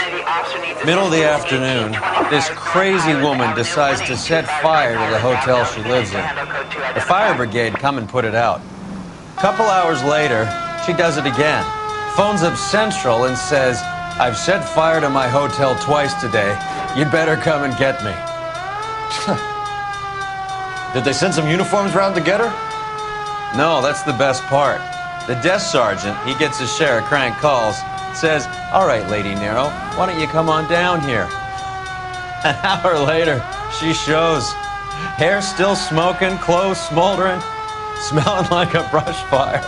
Middle of the afternoon, this crazy woman decides to set fire to the hotel she lives in. The fire brigade come and put it out. A couple hours later, she does it again. Phones up Central and says, "I've set fire to my hotel twice today. You'd better come and get me." Did they send some uniforms round to get her? No, that's the best part. The desk sergeant, he gets his share of crank calls, says, "All right, Lady Nero, why don't you come on down here?" An hour later, she shows. Hair still smoking, clothes smoldering, smelling like a brush fire.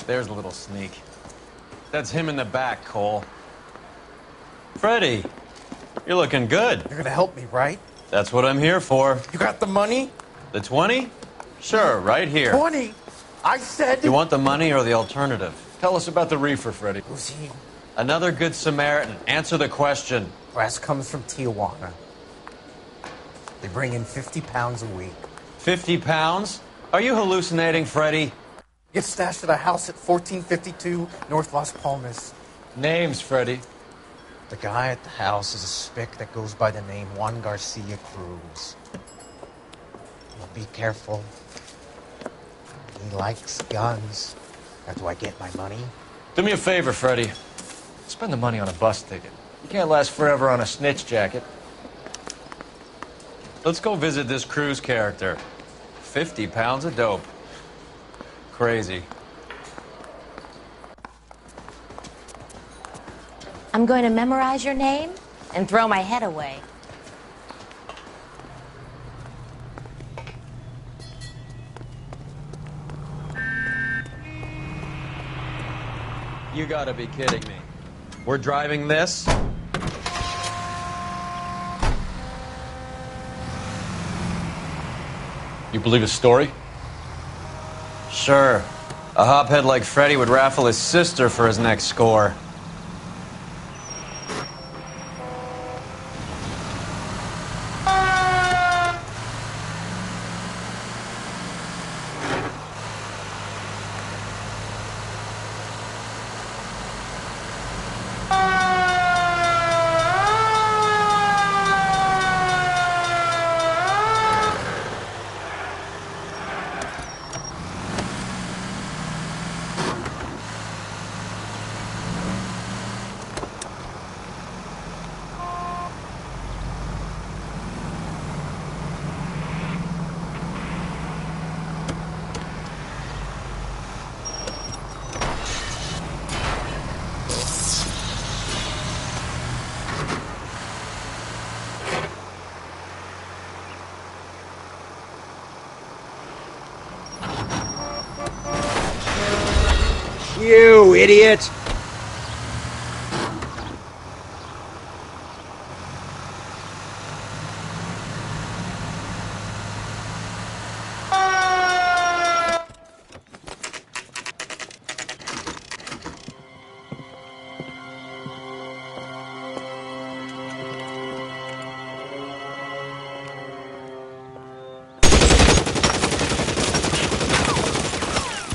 There's a little sneak. That's him in the back, Cole. Freddie, you're looking good. You're gonna help me, right? That's what I'm here for. You got the money? The 20? Sure, right here. 20? I said... You want the money or the alternative? Tell us about the reefer, Freddie. Who's he? Another good Samaritan. Answer the question. Brass comes from Tijuana. They bring in 50 pounds a week. 50 pounds? Are you hallucinating, Freddie? Gets stashed at a house at 1452 North Las Palmas. Names, Freddie. The guy at the house is a spick that goes by the name Juan Garcia Cruz. Well, be careful. He likes guns. Now, do I get my money? Do me a favor, Freddie. Spend the money on a bus ticket. You can't last forever on a snitch jacket. Let's go visit this Cruz character. 50 pounds of dope. Crazy. I'm going to memorize your name and throw my head away. You gotta be kidding me. We're driving this? You believe his story? Sure. A hophead like Freddie would raffle his sister for his next score. You idiot!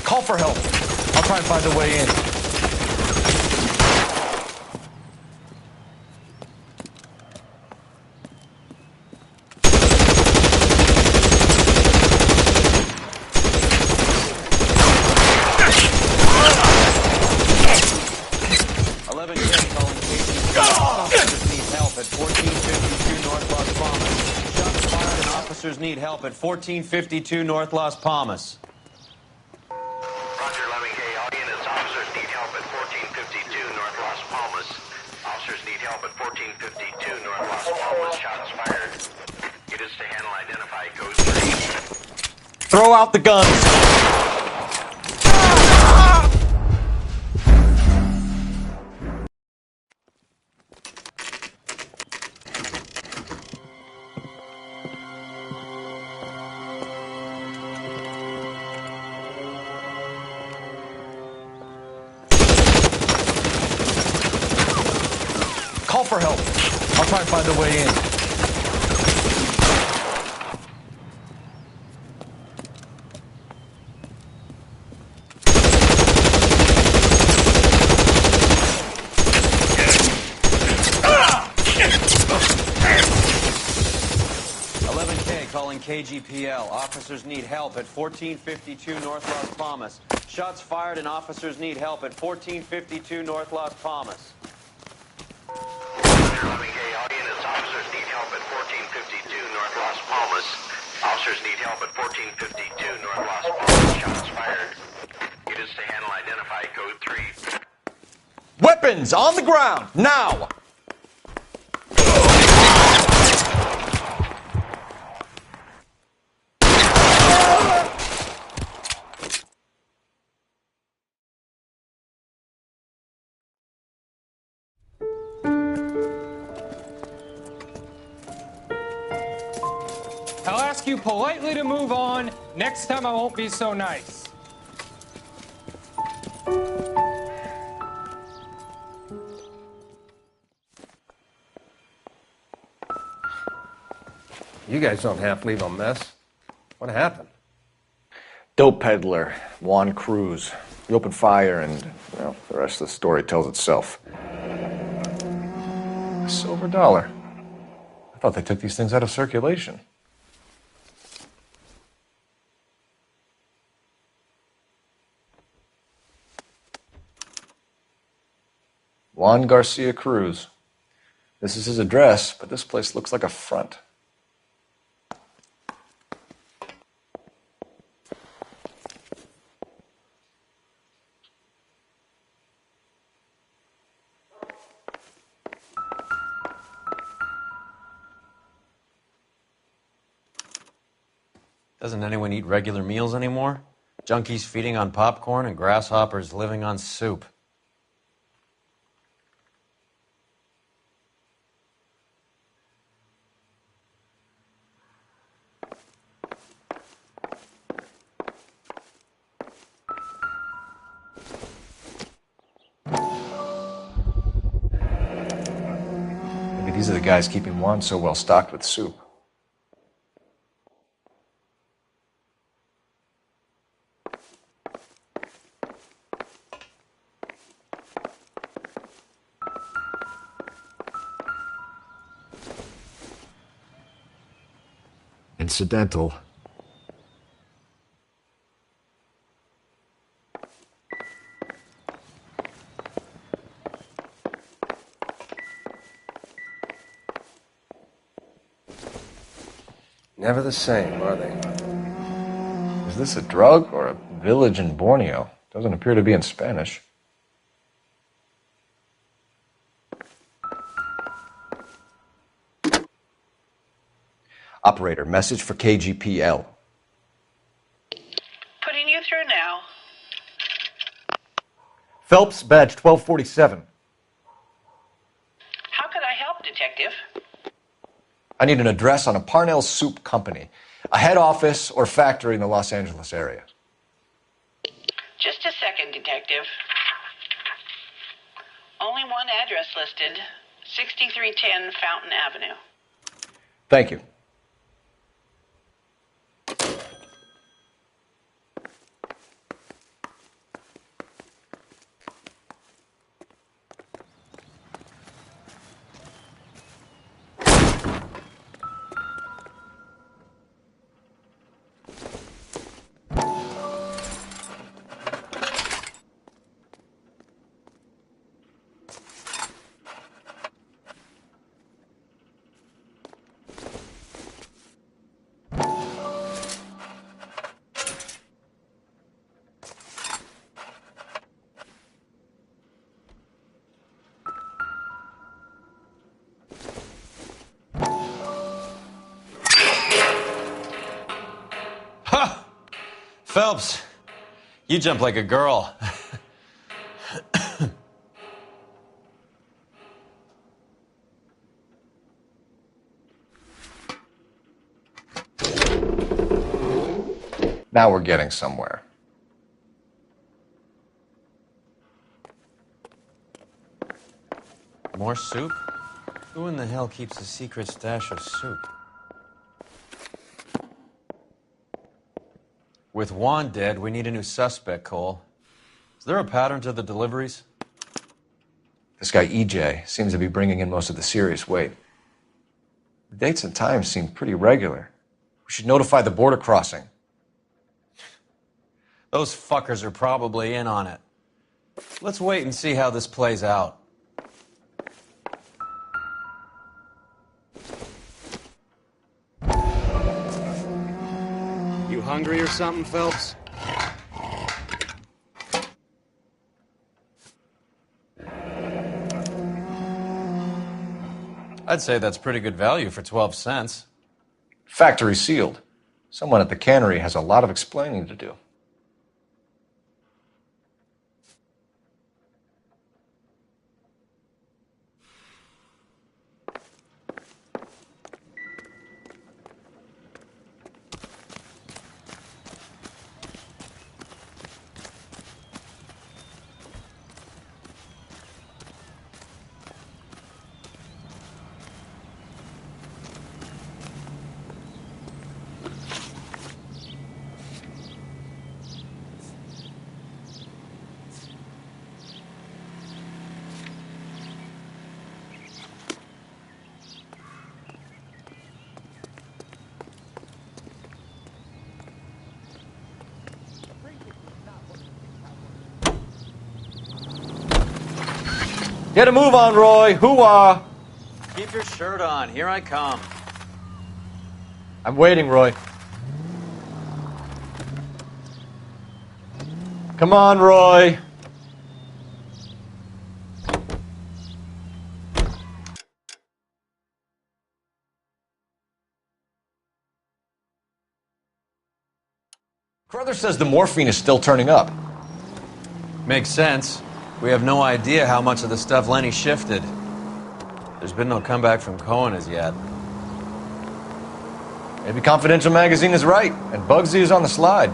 Call for help. I'll try and find a way in. 11 kids calling KC. Need help at 1452 North Las Palmas. Shots fired and officers need help at 1452 North Las Palmas. Roger, 11K. All units, officers need help at 1452 North Las Palmas. Officers need help at 1452 North Las Palmas. Shots fired. Units to handle identify code 3. Throw out the guns. Call for help. I'll try and find a way in. Calling KGPL. Officers need help at 1452 North Las Palmas. Shots fired and officers need help at 1452 North Las Palmas. 11K. All units, officers need help at 1452 North Las Palmas. Officers need help at 1452 North Las Palmas. Shots fired. Units to handle identify code 3. Weapons on the ground, now! you politely to move on. Next time I won't be so nice. You guys don't half leave a mess. What happened? Dope peddler, Juan Cruz. He opened fire and, well, the rest of the story tells itself. A silver dollar. I thought they took these things out of circulation. Juan Garcia Cruz. This is his address, but this place looks like a front. Doesn't anyone eat regular meals anymore? Junkies feeding on popcorn and grasshoppers living on soup. Maybe these are the guys keeping Juan so well stocked with soup. Incidental. Never the same, are they? Is this a drug or a village in Borneo? Doesn't appear to be in Spanish. Operator, message for KGPL. Putting you through now. Phelps, badge 1247. How could I help, Detective? I need an address on a Parnell Soup Company, a head office or factory in the Los Angeles area. Just a second, Detective. Only one address listed. 6310 Fountain Avenue. Thank you. Ha! Phelps, you jump like a girl. Now we're getting somewhere. More soup? Who in the hell keeps a secret stash of soup? With Juan dead, we need a new suspect, Cole. Is there a pattern to the deliveries? This guy EJ seems to be bringing in most of the serious weight. The dates and times seem pretty regular. We should notify the border crossing. Those fuckers are probably in on it. Let's wait and see how this plays out. You hungry or something, Phelps? I'd say that's pretty good value for 12 cents. Factory sealed. Someone at the cannery has a lot of explaining to do. Get a move on, Roy. Hoo-ah. Keep your shirt on. Here I come. I'm waiting, Roy. Come on, Roy. Carruthers says the morphine is still turning up. Makes sense. We have no idea how much of the stuff Lenny shifted. There's been no comeback from Cohen as yet. Maybe Confidential Magazine is right, and Bugsy is on the slide.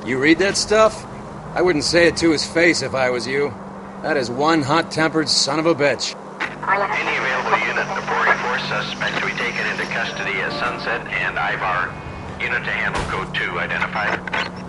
You read that stuff? I wouldn't say it to his face if I was you. That is one hot-tempered son of a bitch. Any available unit, the 44 suspect to be taken into custody at Sunset and Ivar. Unit to handle code 2 identified.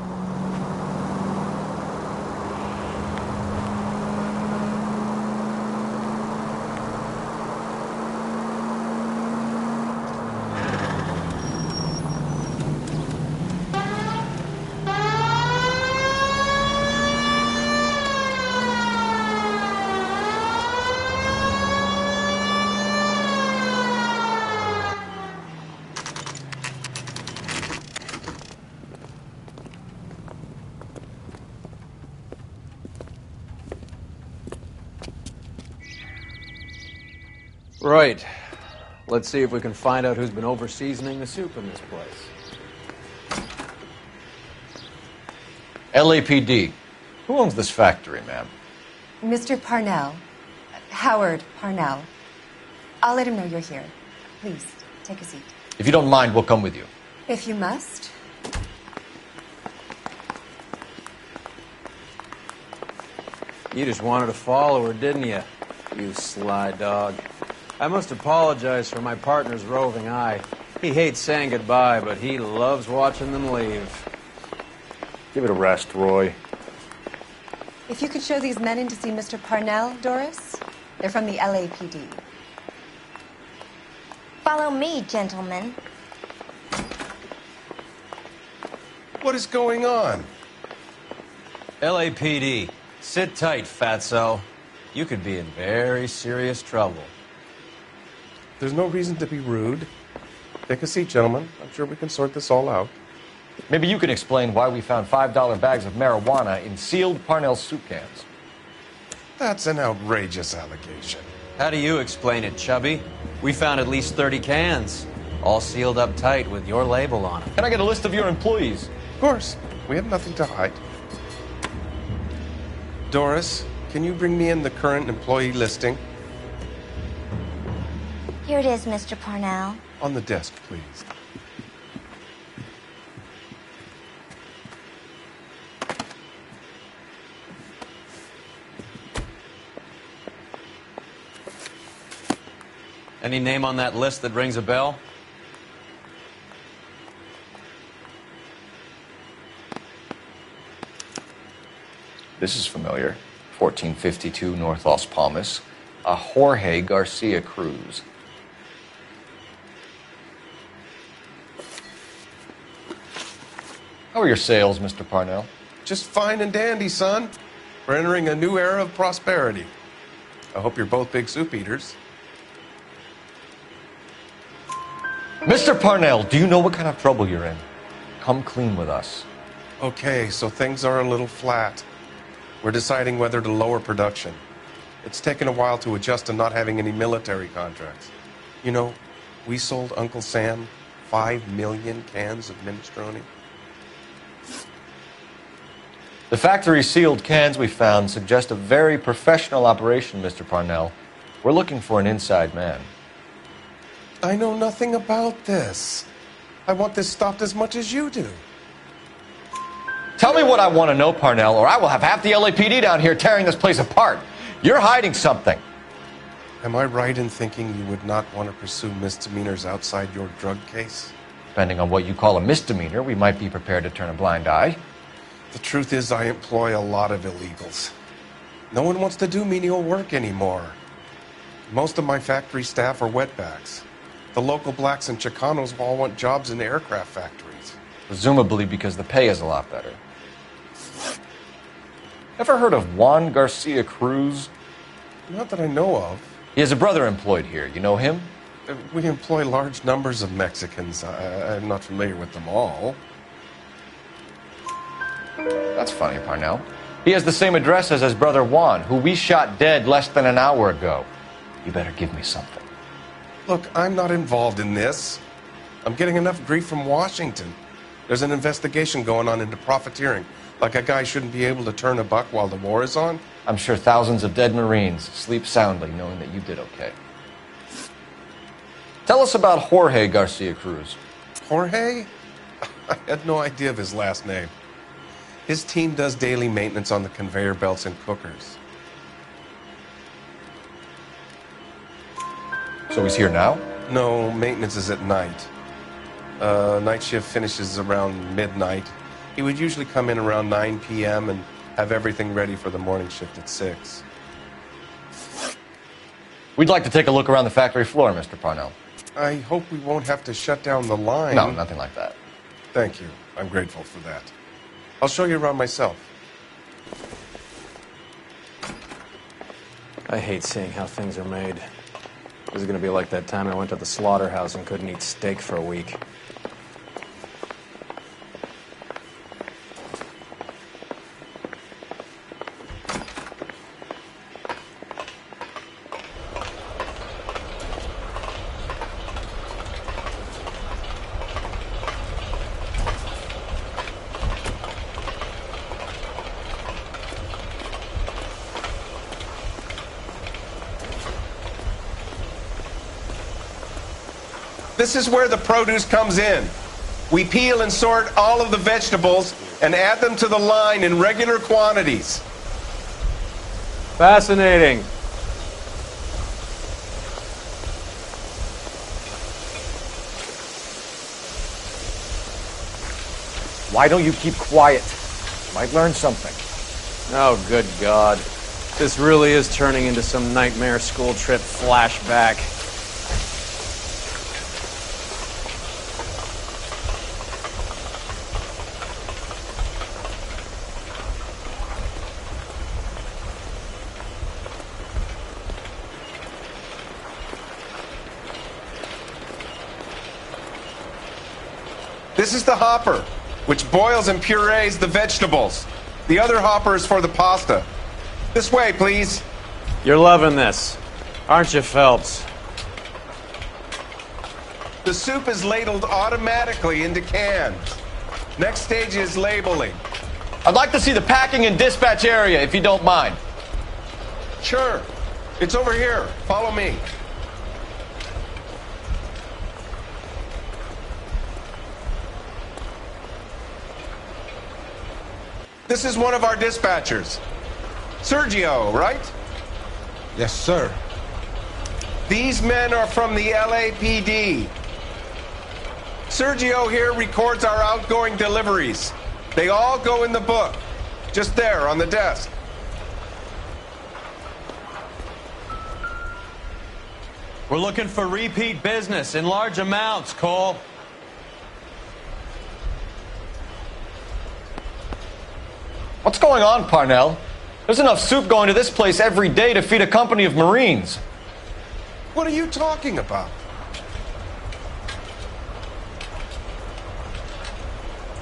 Right. Let's see if we can find out who's been over-seasoning the soup in this place. LAPD. Who owns this factory, ma'am? Mr. Parnell. Howard Parnell. I'll let him know you're here. Please, take a seat. If you don't mind, we'll come with you. If you must. You just wanted to follow her, didn't you? You sly dog. I must apologize for my partner's roving eye. He hates saying goodbye, but he loves watching them leave. Give it a rest, Roy. If you could show these men in to see Mr. Parnell, Doris. They're from the LAPD. Follow me, gentlemen. What is going on? LAPD. Sit tight, fatso. You could be in very serious trouble. There's no reason to be rude. Take a seat, gentlemen. I'm sure we can sort this all out. Maybe you can explain why we found $5 bags of marijuana in sealed Parnell soup cans. That's an outrageous allegation. How do you explain it, Chubby? We found at least 30 cans, all sealed up tight with your label on them. Can I get a list of your employees? Of course. We have nothing to hide. Doris, can you bring me in the current employee listing? Here it is, Mr. Parnell. On the desk, please. Any name on that list that rings a bell? This is familiar. 1452 North Las Palmas. A Jorge Garcia Cruz. How are your sales, Mr. Parnell? Just fine and dandy, son. We're entering a new era of prosperity. I hope you're both big soup eaters. Mr. Parnell, do you know what kind of trouble you're in? Come clean with us. Okay, so things are a little flat. We're deciding whether to lower production. It's taken a while to adjust to not having any military contracts. You know, we sold Uncle Sam 5 million cans of minestrone. The factory sealed cans we found suggest a very professional operation, Mr. Parnell. We're looking for an inside man. I know nothing about this. I want this stopped as much as you do. Tell me what I want to know, Parnell, or I will have half the LAPD down here tearing this place apart. You're hiding something. Am I right in thinking you would not want to pursue misdemeanors outside your drug case? Depending on what you call a misdemeanor, we might be prepared to turn a blind eye. The truth is, I employ a lot of illegals. No one wants to do menial work anymore. Most of my factory staff are wetbacks. The local blacks and Chicanos all want jobs in aircraft factories. Presumably because the pay is a lot better. Ever heard of Juan Garcia Cruz? Not that I know of. He has a brother employed here. You know him? We employ large numbers of Mexicans. I'm not familiar with them all. That's funny, Parnell. He has the same address as his brother Juan, who we shot dead less than an hour ago. You better give me something. Look, I'm not involved in this. I'm getting enough grief from Washington. There's an investigation going on into profiteering. Like a guy shouldn't be able to turn a buck while the war is on. I'm sure thousands of dead Marines sleep soundly knowing that you did okay. Tell us about Jorge Garcia Cruz. Jorge? I had no idea of his last name. His team does daily maintenance on the conveyor belts and cookers. So he's here now? No, maintenance is at night. Night shift finishes around midnight. He would usually come in around 9 p.m. and have everything ready for the morning shift at 6. We'd like to take a look around the factory floor, Mr. Parnell. I hope we won't have to shut down the line. No, nothing like that. Thank you. I'm grateful for that. I'll show you around myself. I hate seeing how things are made. This is going to be like that time I went to the slaughterhouse and couldn't eat steak for a week. This is where the produce comes in. We peel and sort all of the vegetables and add them to the line in regular quantities. Fascinating. Why don't you keep quiet? You might learn something. Oh, good God. This really is turning into some nightmare school trip flashback. This is the hopper, which boils and purees the vegetables. The other hopper is for the pasta. This way, please. You're loving this, aren't you, Phelps? The soup is ladled automatically into cans. Next stage is labeling. I'd like to see the packing and dispatch area, if you don't mind. Sure. It's over here. Follow me. This is one of our dispatchers. Sergio, right? Yes, sir. These men are from the LAPD. Sergio here records our outgoing deliveries. They all go in the book, just there on the desk. We're looking for repeat business in large amounts, Cole. What's going on, Parnell? There's enough soup going to this place every day to feed a company of Marines. What are you talking about?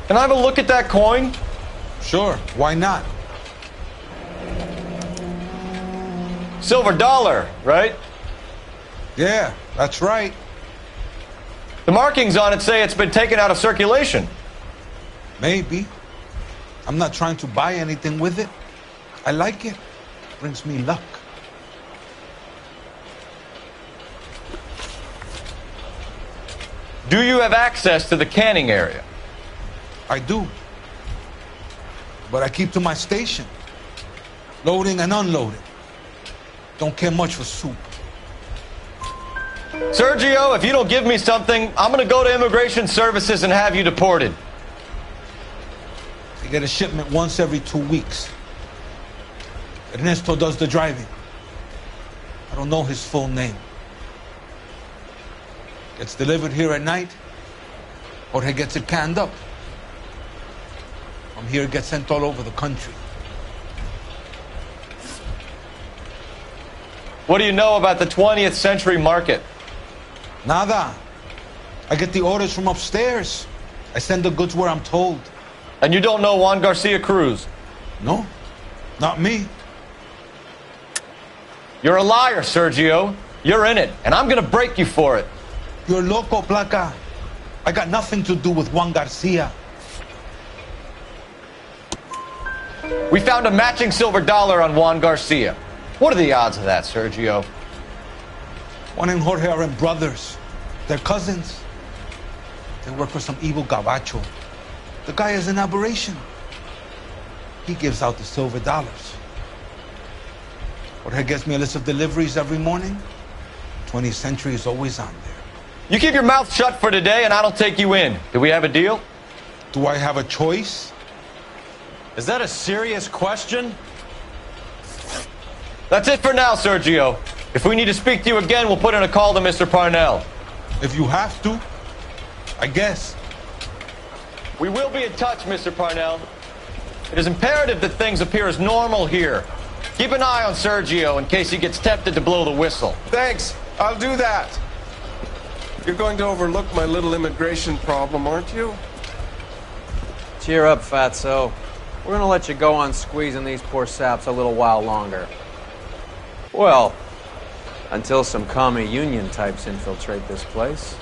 Can I have a look at that coin? Sure, why not? Silver dollar, right? Yeah, that's right. The markings on it say it's been taken out of circulation. Maybe. I'm not trying to buy anything with it. I like it. Brings me luck. Do you have access to the canning area? I do. But I keep to my station. Loading and unloading. Don't care much for soup. Sergio, if you don't give me something, I'm going to go to Immigration Services and have you deported. I get a shipment once every 2 weeks. Ernesto does the driving. I don't know his full name. Gets delivered here at night, or he gets it canned up. From here, it gets sent all over the country. What do you know about the 20th century market? Nada. I get the orders from upstairs. I send the goods where I'm told. And you don't know Juan Garcia Cruz? No, not me. You're a liar, Sergio. You're in it, and I'm gonna break you for it. You're loco, Placa. I got nothing to do with Juan Garcia. We found a matching silver dollar on Juan Garcia. What are the odds of that, Sergio? Juan and Jorge are brothers. They're cousins. They work for some evil gabacho. The guy is an aberration. He gives out the silver dollars. Jorge gets me a list of deliveries every morning. 20th Century is always on there. You keep your mouth shut for today, and I don't take you in. Do we have a deal? Do I have a choice? Is that a serious question? That's it for now, Sergio. If we need to speak to you again, we'll put in a call to Mr. Parnell. If you have to, I guess. We will be in touch, Mr. Parnell. It is imperative that things appear as normal here. Keep an eye on Sergio in case he gets tempted to blow the whistle. Thanks. I'll do that. You're going to overlook my little immigration problem, aren't you? Cheer up, Fatso. We're gonna let you go on squeezing these poor saps a little while longer. Well, until some commie union types infiltrate this place.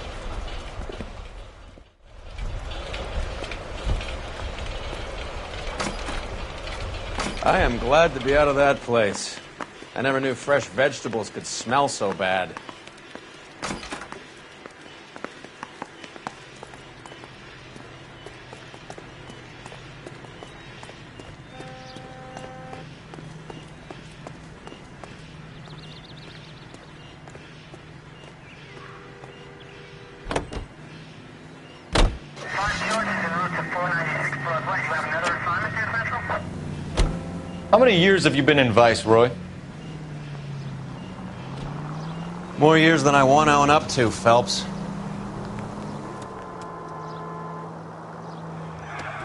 I am glad to be out of that place. I never knew fresh vegetables could smell so bad. How many years have you been in Vice, Roy? More years than I want to own up to, Phelps.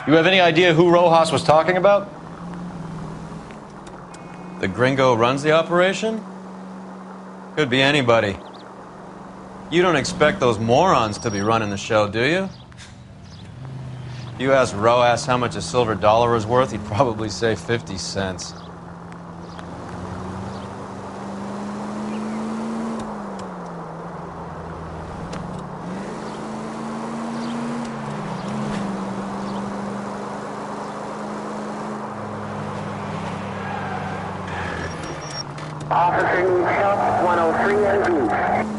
You have any idea who Rojas was talking about? The gringo runs the operation? Could be anybody. You don't expect those morons to be running the show, do you? If you ask Rojas how much a silver dollar is worth, he'd probably say 50 cents. Officer needs help, 103 at Beach.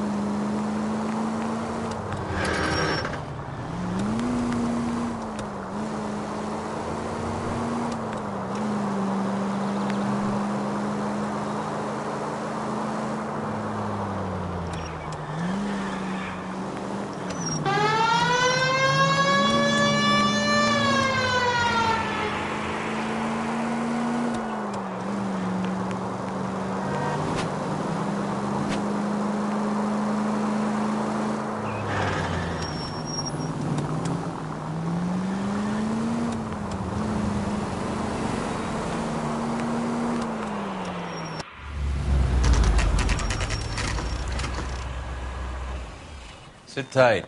Sit tight.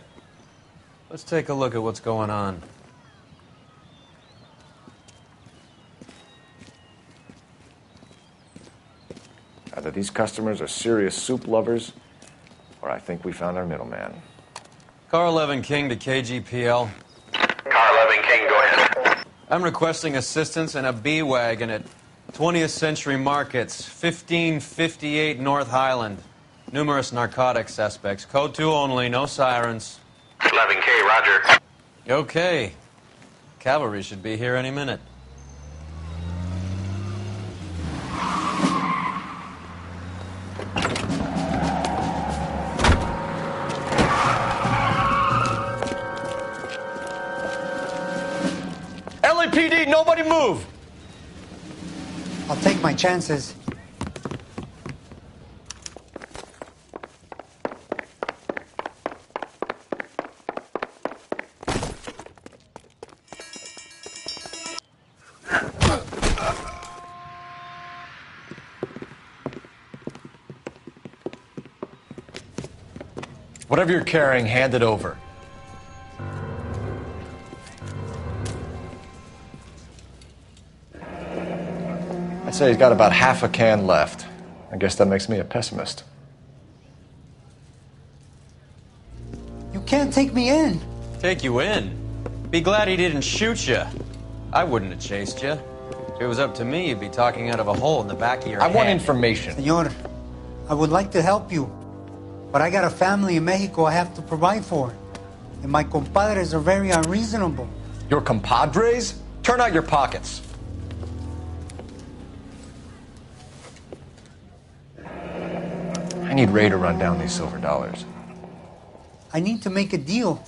Let's take a look at what's going on. Either these customers are serious soup lovers, or I think we found our middleman. Car 11 King to KGPL. Car 11 King, go ahead. I'm requesting assistance in a B-Wagon at 20th Century Markets, 1558 North Highland. Numerous narcotic suspects. Code 2 only, no sirens. 11K, roger. Okay. Cavalry should be here any minute. LAPD, nobody move! I'll take my chances. Whatever you're carrying, hand it over. I'd say he's got about half a can left. I guess that makes me a pessimist. You can't take me in. Take you in? Be glad he didn't shoot you. I wouldn't have chased you. If it was up to me, you'd be talking out of a hole in the back of your head. I want information. Senor, I would like to help you, but I got a family in Mexico I have to provide for. And my compadres are very unreasonable. Your compadres? Turn out your pockets. I need Ray to run down these silver dollars. I need to make a deal.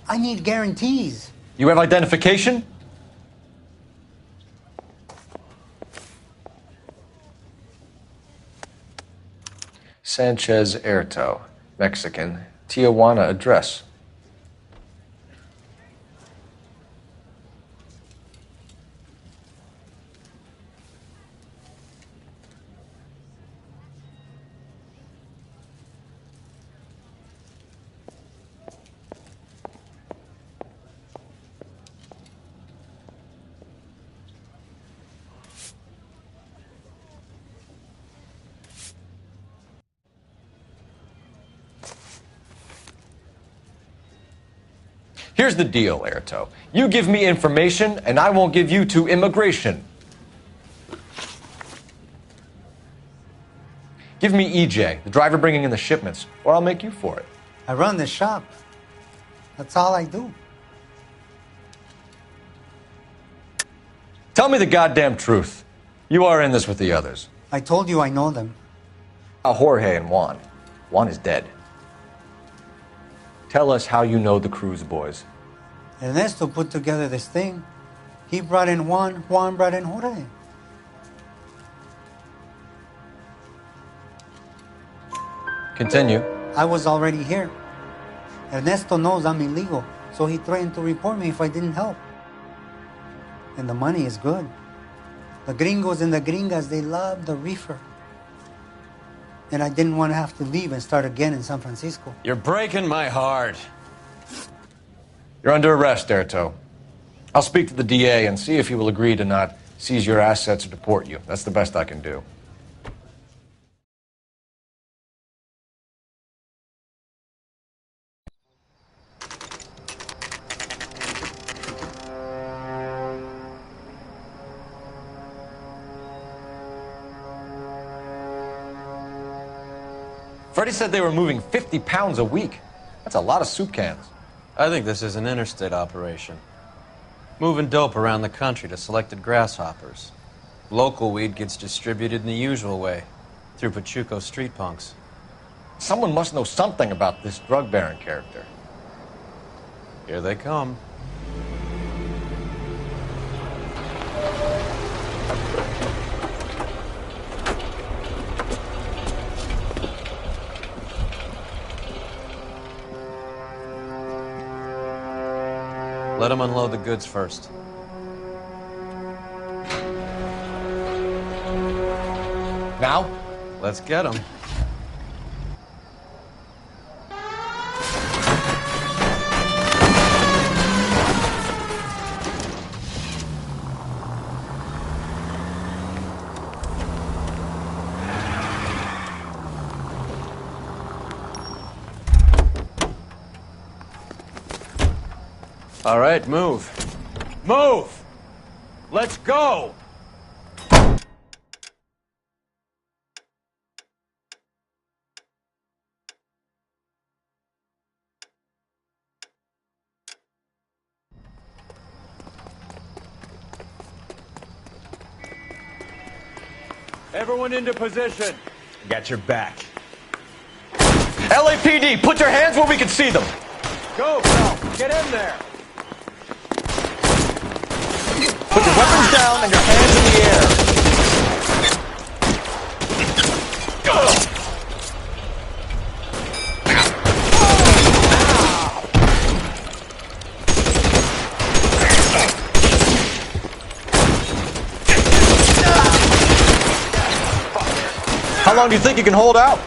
I need guarantees. You have identification? Sanchez Erto, Mexican, Tijuana address. Here's the deal, Erto. You give me information, and I won't give you to immigration. Give me EJ, the driver bringing in the shipments, or I'll make you for it. I run the shop. That's all I do. Tell me the goddamn truth. You are in this with the others. I told you I know them. Jorge and Juan. Juan is dead. Tell us how you know the Cruz boys. Ernesto put together this thing. He brought in Juan, Juan brought in Jorge. Continue. I was already here. Ernesto knows I'm illegal, so he threatened to report me if I didn't help. And the money is good. The gringos and the gringas, they love the reefer. And I didn't want to have to leave and start again in San Francisco. You're breaking my heart. You're under arrest, Erto. I'll speak to the DA and see if he will agree to not seize your assets or deport you. That's the best I can do. Freddie said they were moving 50 pounds a week. That's a lot of soup cans. I think this is an interstate operation. Moving dope around the country to selected grasshoppers. Local weed gets distributed in the usual way, through Pachuco street punks. Someone must know something about this drug baron character. Here they come. Let them unload the goods first. Now? Let's get them. All right, move. Move! Let's go! Everyone into position. Got your back. LAPD, put your hands where we can see them. Go, Cal. Get in there. Put your weapons down and your hands in the air. How long do you think you can hold out?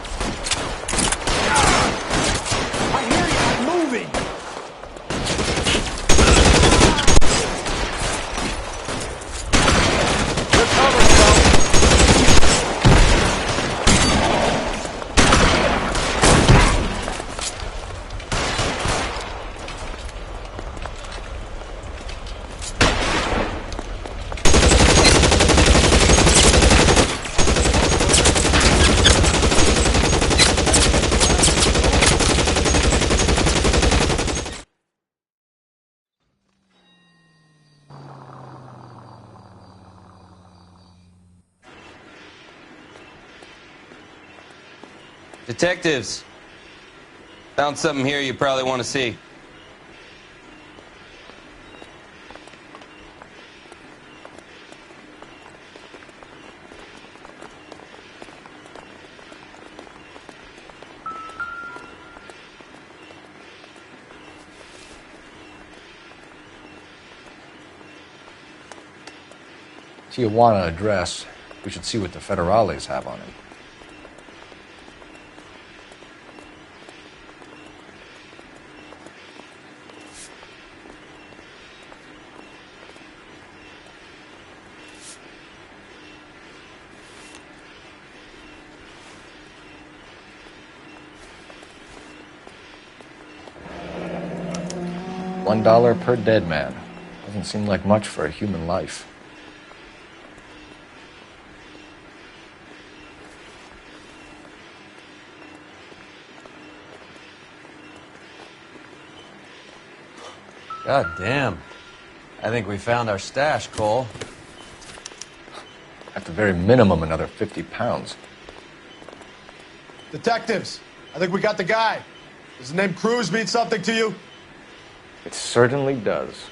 Detectives, found something here you probably want to see. Tijuana address. We should see what the federales have on it. $1 per dead man. Doesn't seem like much for a human life. God damn. I think we found our stash, Cole. At the very minimum, another 50 pounds. Detectives, I think we got the guy. Does the name Cruz mean something to you? It certainly does.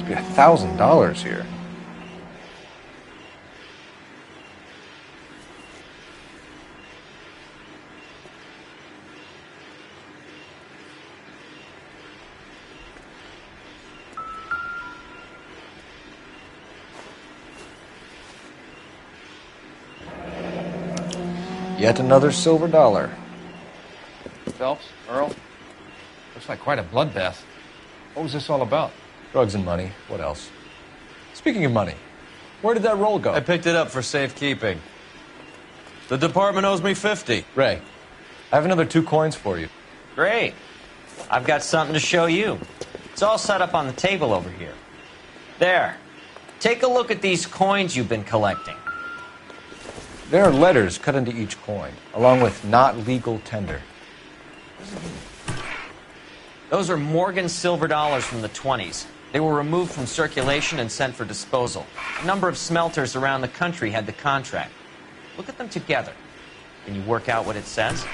Be $1,000 here. Yet another silver dollar. Phelps, Earl, looks like quite a bloodbath. What was this all about? Drugs and money. What else? Speaking of money, where did that roll go? I picked it up for safekeeping. The department owes me 50. Ray, I have another 2 coins for you. Great. I've got something to show you. It's all set up on the table over here. There. Take a look at these coins you've been collecting. There are letters cut into each coin, along with not legal tender. Those are Morgan silver dollars from the 20s. They were removed from circulation and sent for disposal. A number of smelters around the country had the contract. Look at them together. Can you work out what it says?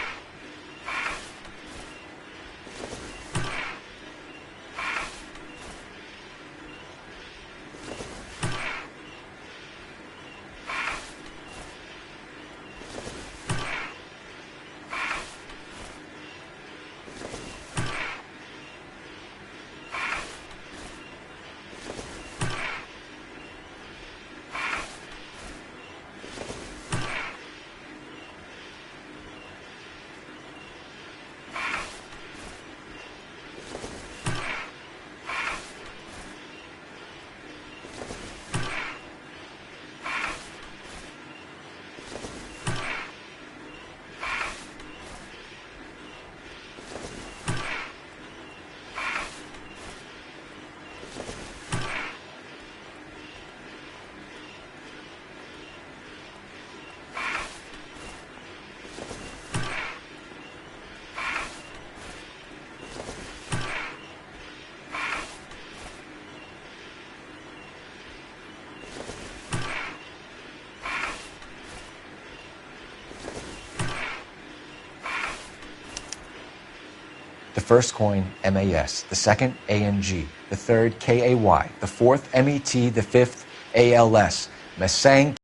The first coin, MAS. The second, ANG. The third, KAY. The fourth, MET. The fifth, ALS. Masang.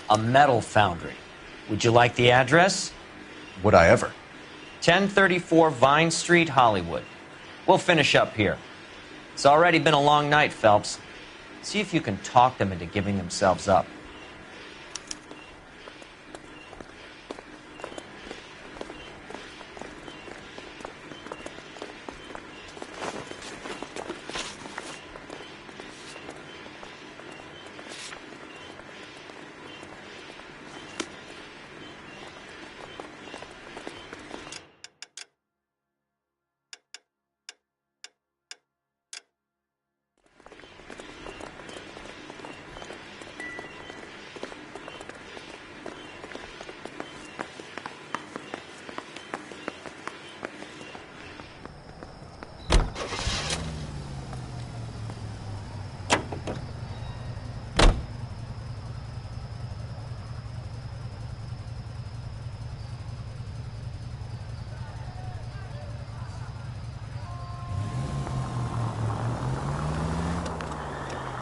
A metal foundry. Would you like the address? Would I ever? 1034 Vine Street, Hollywood. We'll finish up here. It's already been a long night, Phelps. See if you can talk them into giving themselves up.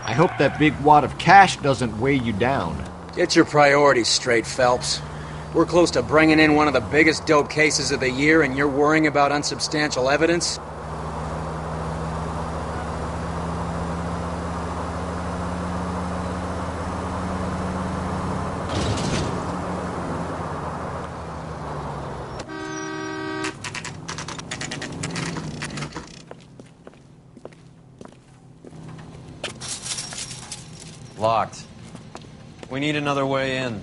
I hope that big wad of cash doesn't weigh you down. Get your priorities straight, Phelps. We're close to bringing in one of the biggest dope cases of the year, and you're worrying about unsubstantial evidence? Locked. We need another way in.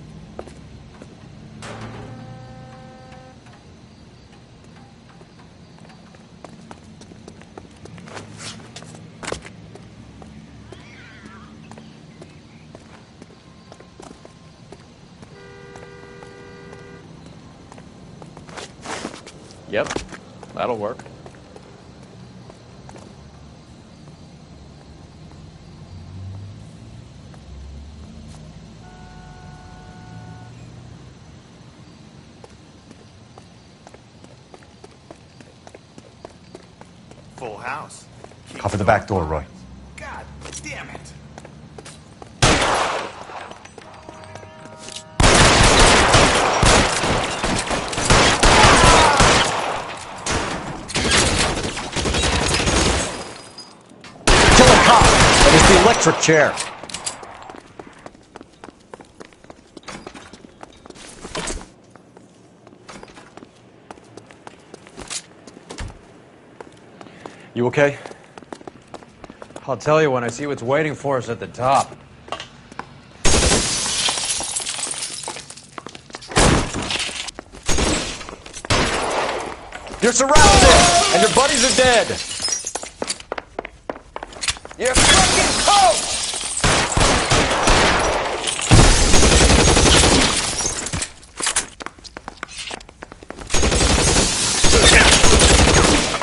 Yep, that'll work. Full house. Cover the back door, Roy. God damn it. Kill a cop! That is the electric chair. You okay? I'll tell you when I see what's waiting for us at the top. You're surrounded! And your buddies are dead! You're fucking coach!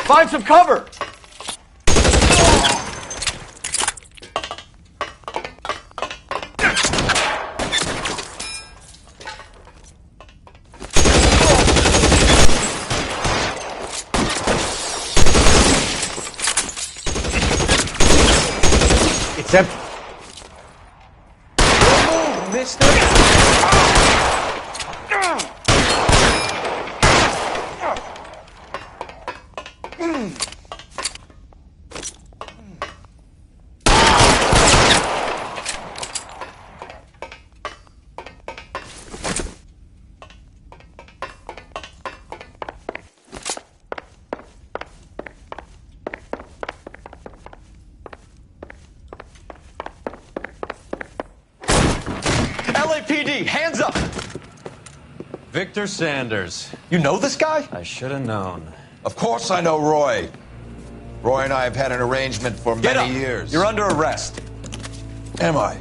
Find some cover! It's empty. Don't move, mister! LAPD, hands up! Victor Sanders. You know this guy? I should have known. Of course I know Roy. Roy and I have had an arrangement for Get many up. years. You're under arrest. Am I?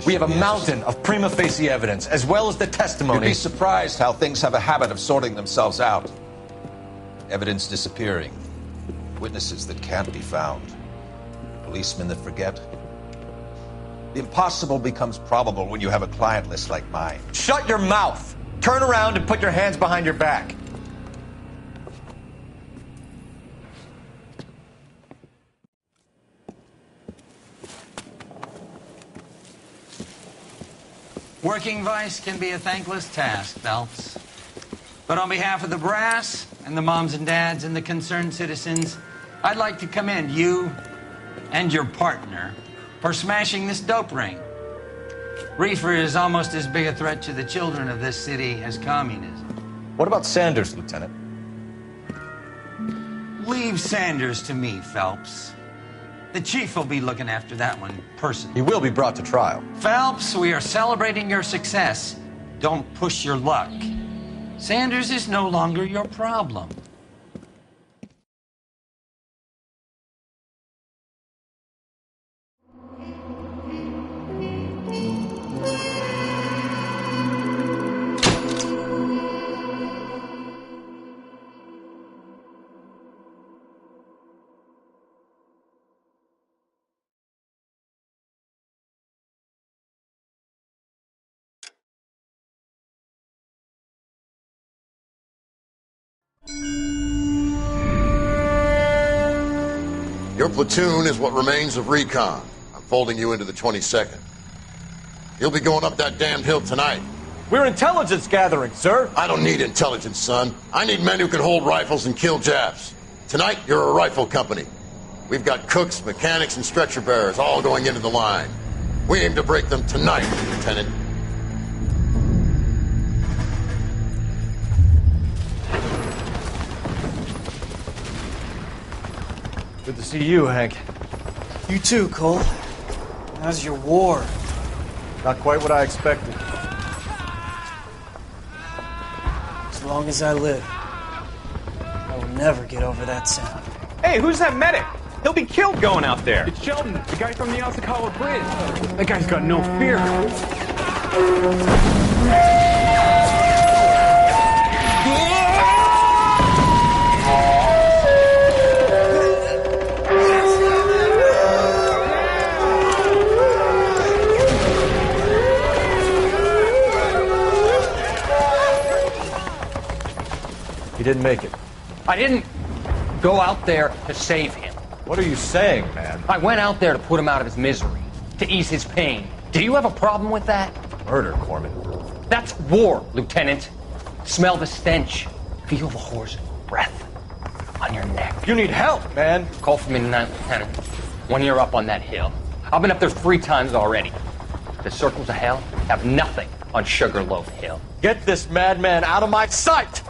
We have a mountain of prima facie evidence, as well as the You'd testimony. be surprised how things have a habit of sorting themselves out. Evidence disappearing. Witnesses that can't be found. Policemen that forget. The impossible becomes probable when you have a client list like mine. Shut your mouth! Turn around and put your hands behind your back. Working vice can be a thankless task, Phelps. But on behalf of the brass and the moms and dads and the concerned citizens, I'd like to commend you and your partner for smashing this dope ring. Reefer is almost as big a threat to the children of this city as communism. What about Sanders, Lieutenant? Leave Sanders to me, Phelps. The chief will be looking after that one personally. He will be brought to trial. Phelps, we are celebrating your success. Don't push your luck. Sanders is no longer your problem. Your platoon is what remains of recon. I'm folding you into the 22nd. You'll be going up that damned hill tonight. We're intelligence gathering, sir. I don't need intelligence, son. I need men who can hold rifles and kill Japs. Tonight, you're a rifle company. We've got cooks, mechanics, and stretcher bearers all going into the line. We aim to break them tonight, Lieutenant. Good to see you, Hank. You too, Cole. How's your war? Not quite what I expected. As long as I live, I will never get over that sound. Hey, who's that medic? He'll be killed going out there. It's Sheldon, the guy from the Osakawa Bridge. That guy's got no fear. He didn't make it. I didn't go out there to save him. What are you saying, man? I went out there to put him out of his misery, to ease his pain. Do you have a problem with that? Murder, Corman. That's war, Lieutenant. Smell the stench. Feel the horse's breath on your neck. You need help, man. Call for me tonight, Lieutenant. When you're up on that hill. I've been up there 3 times already. The circles of hell have nothing on Sugarloaf Hill. Get this madman out of my sight!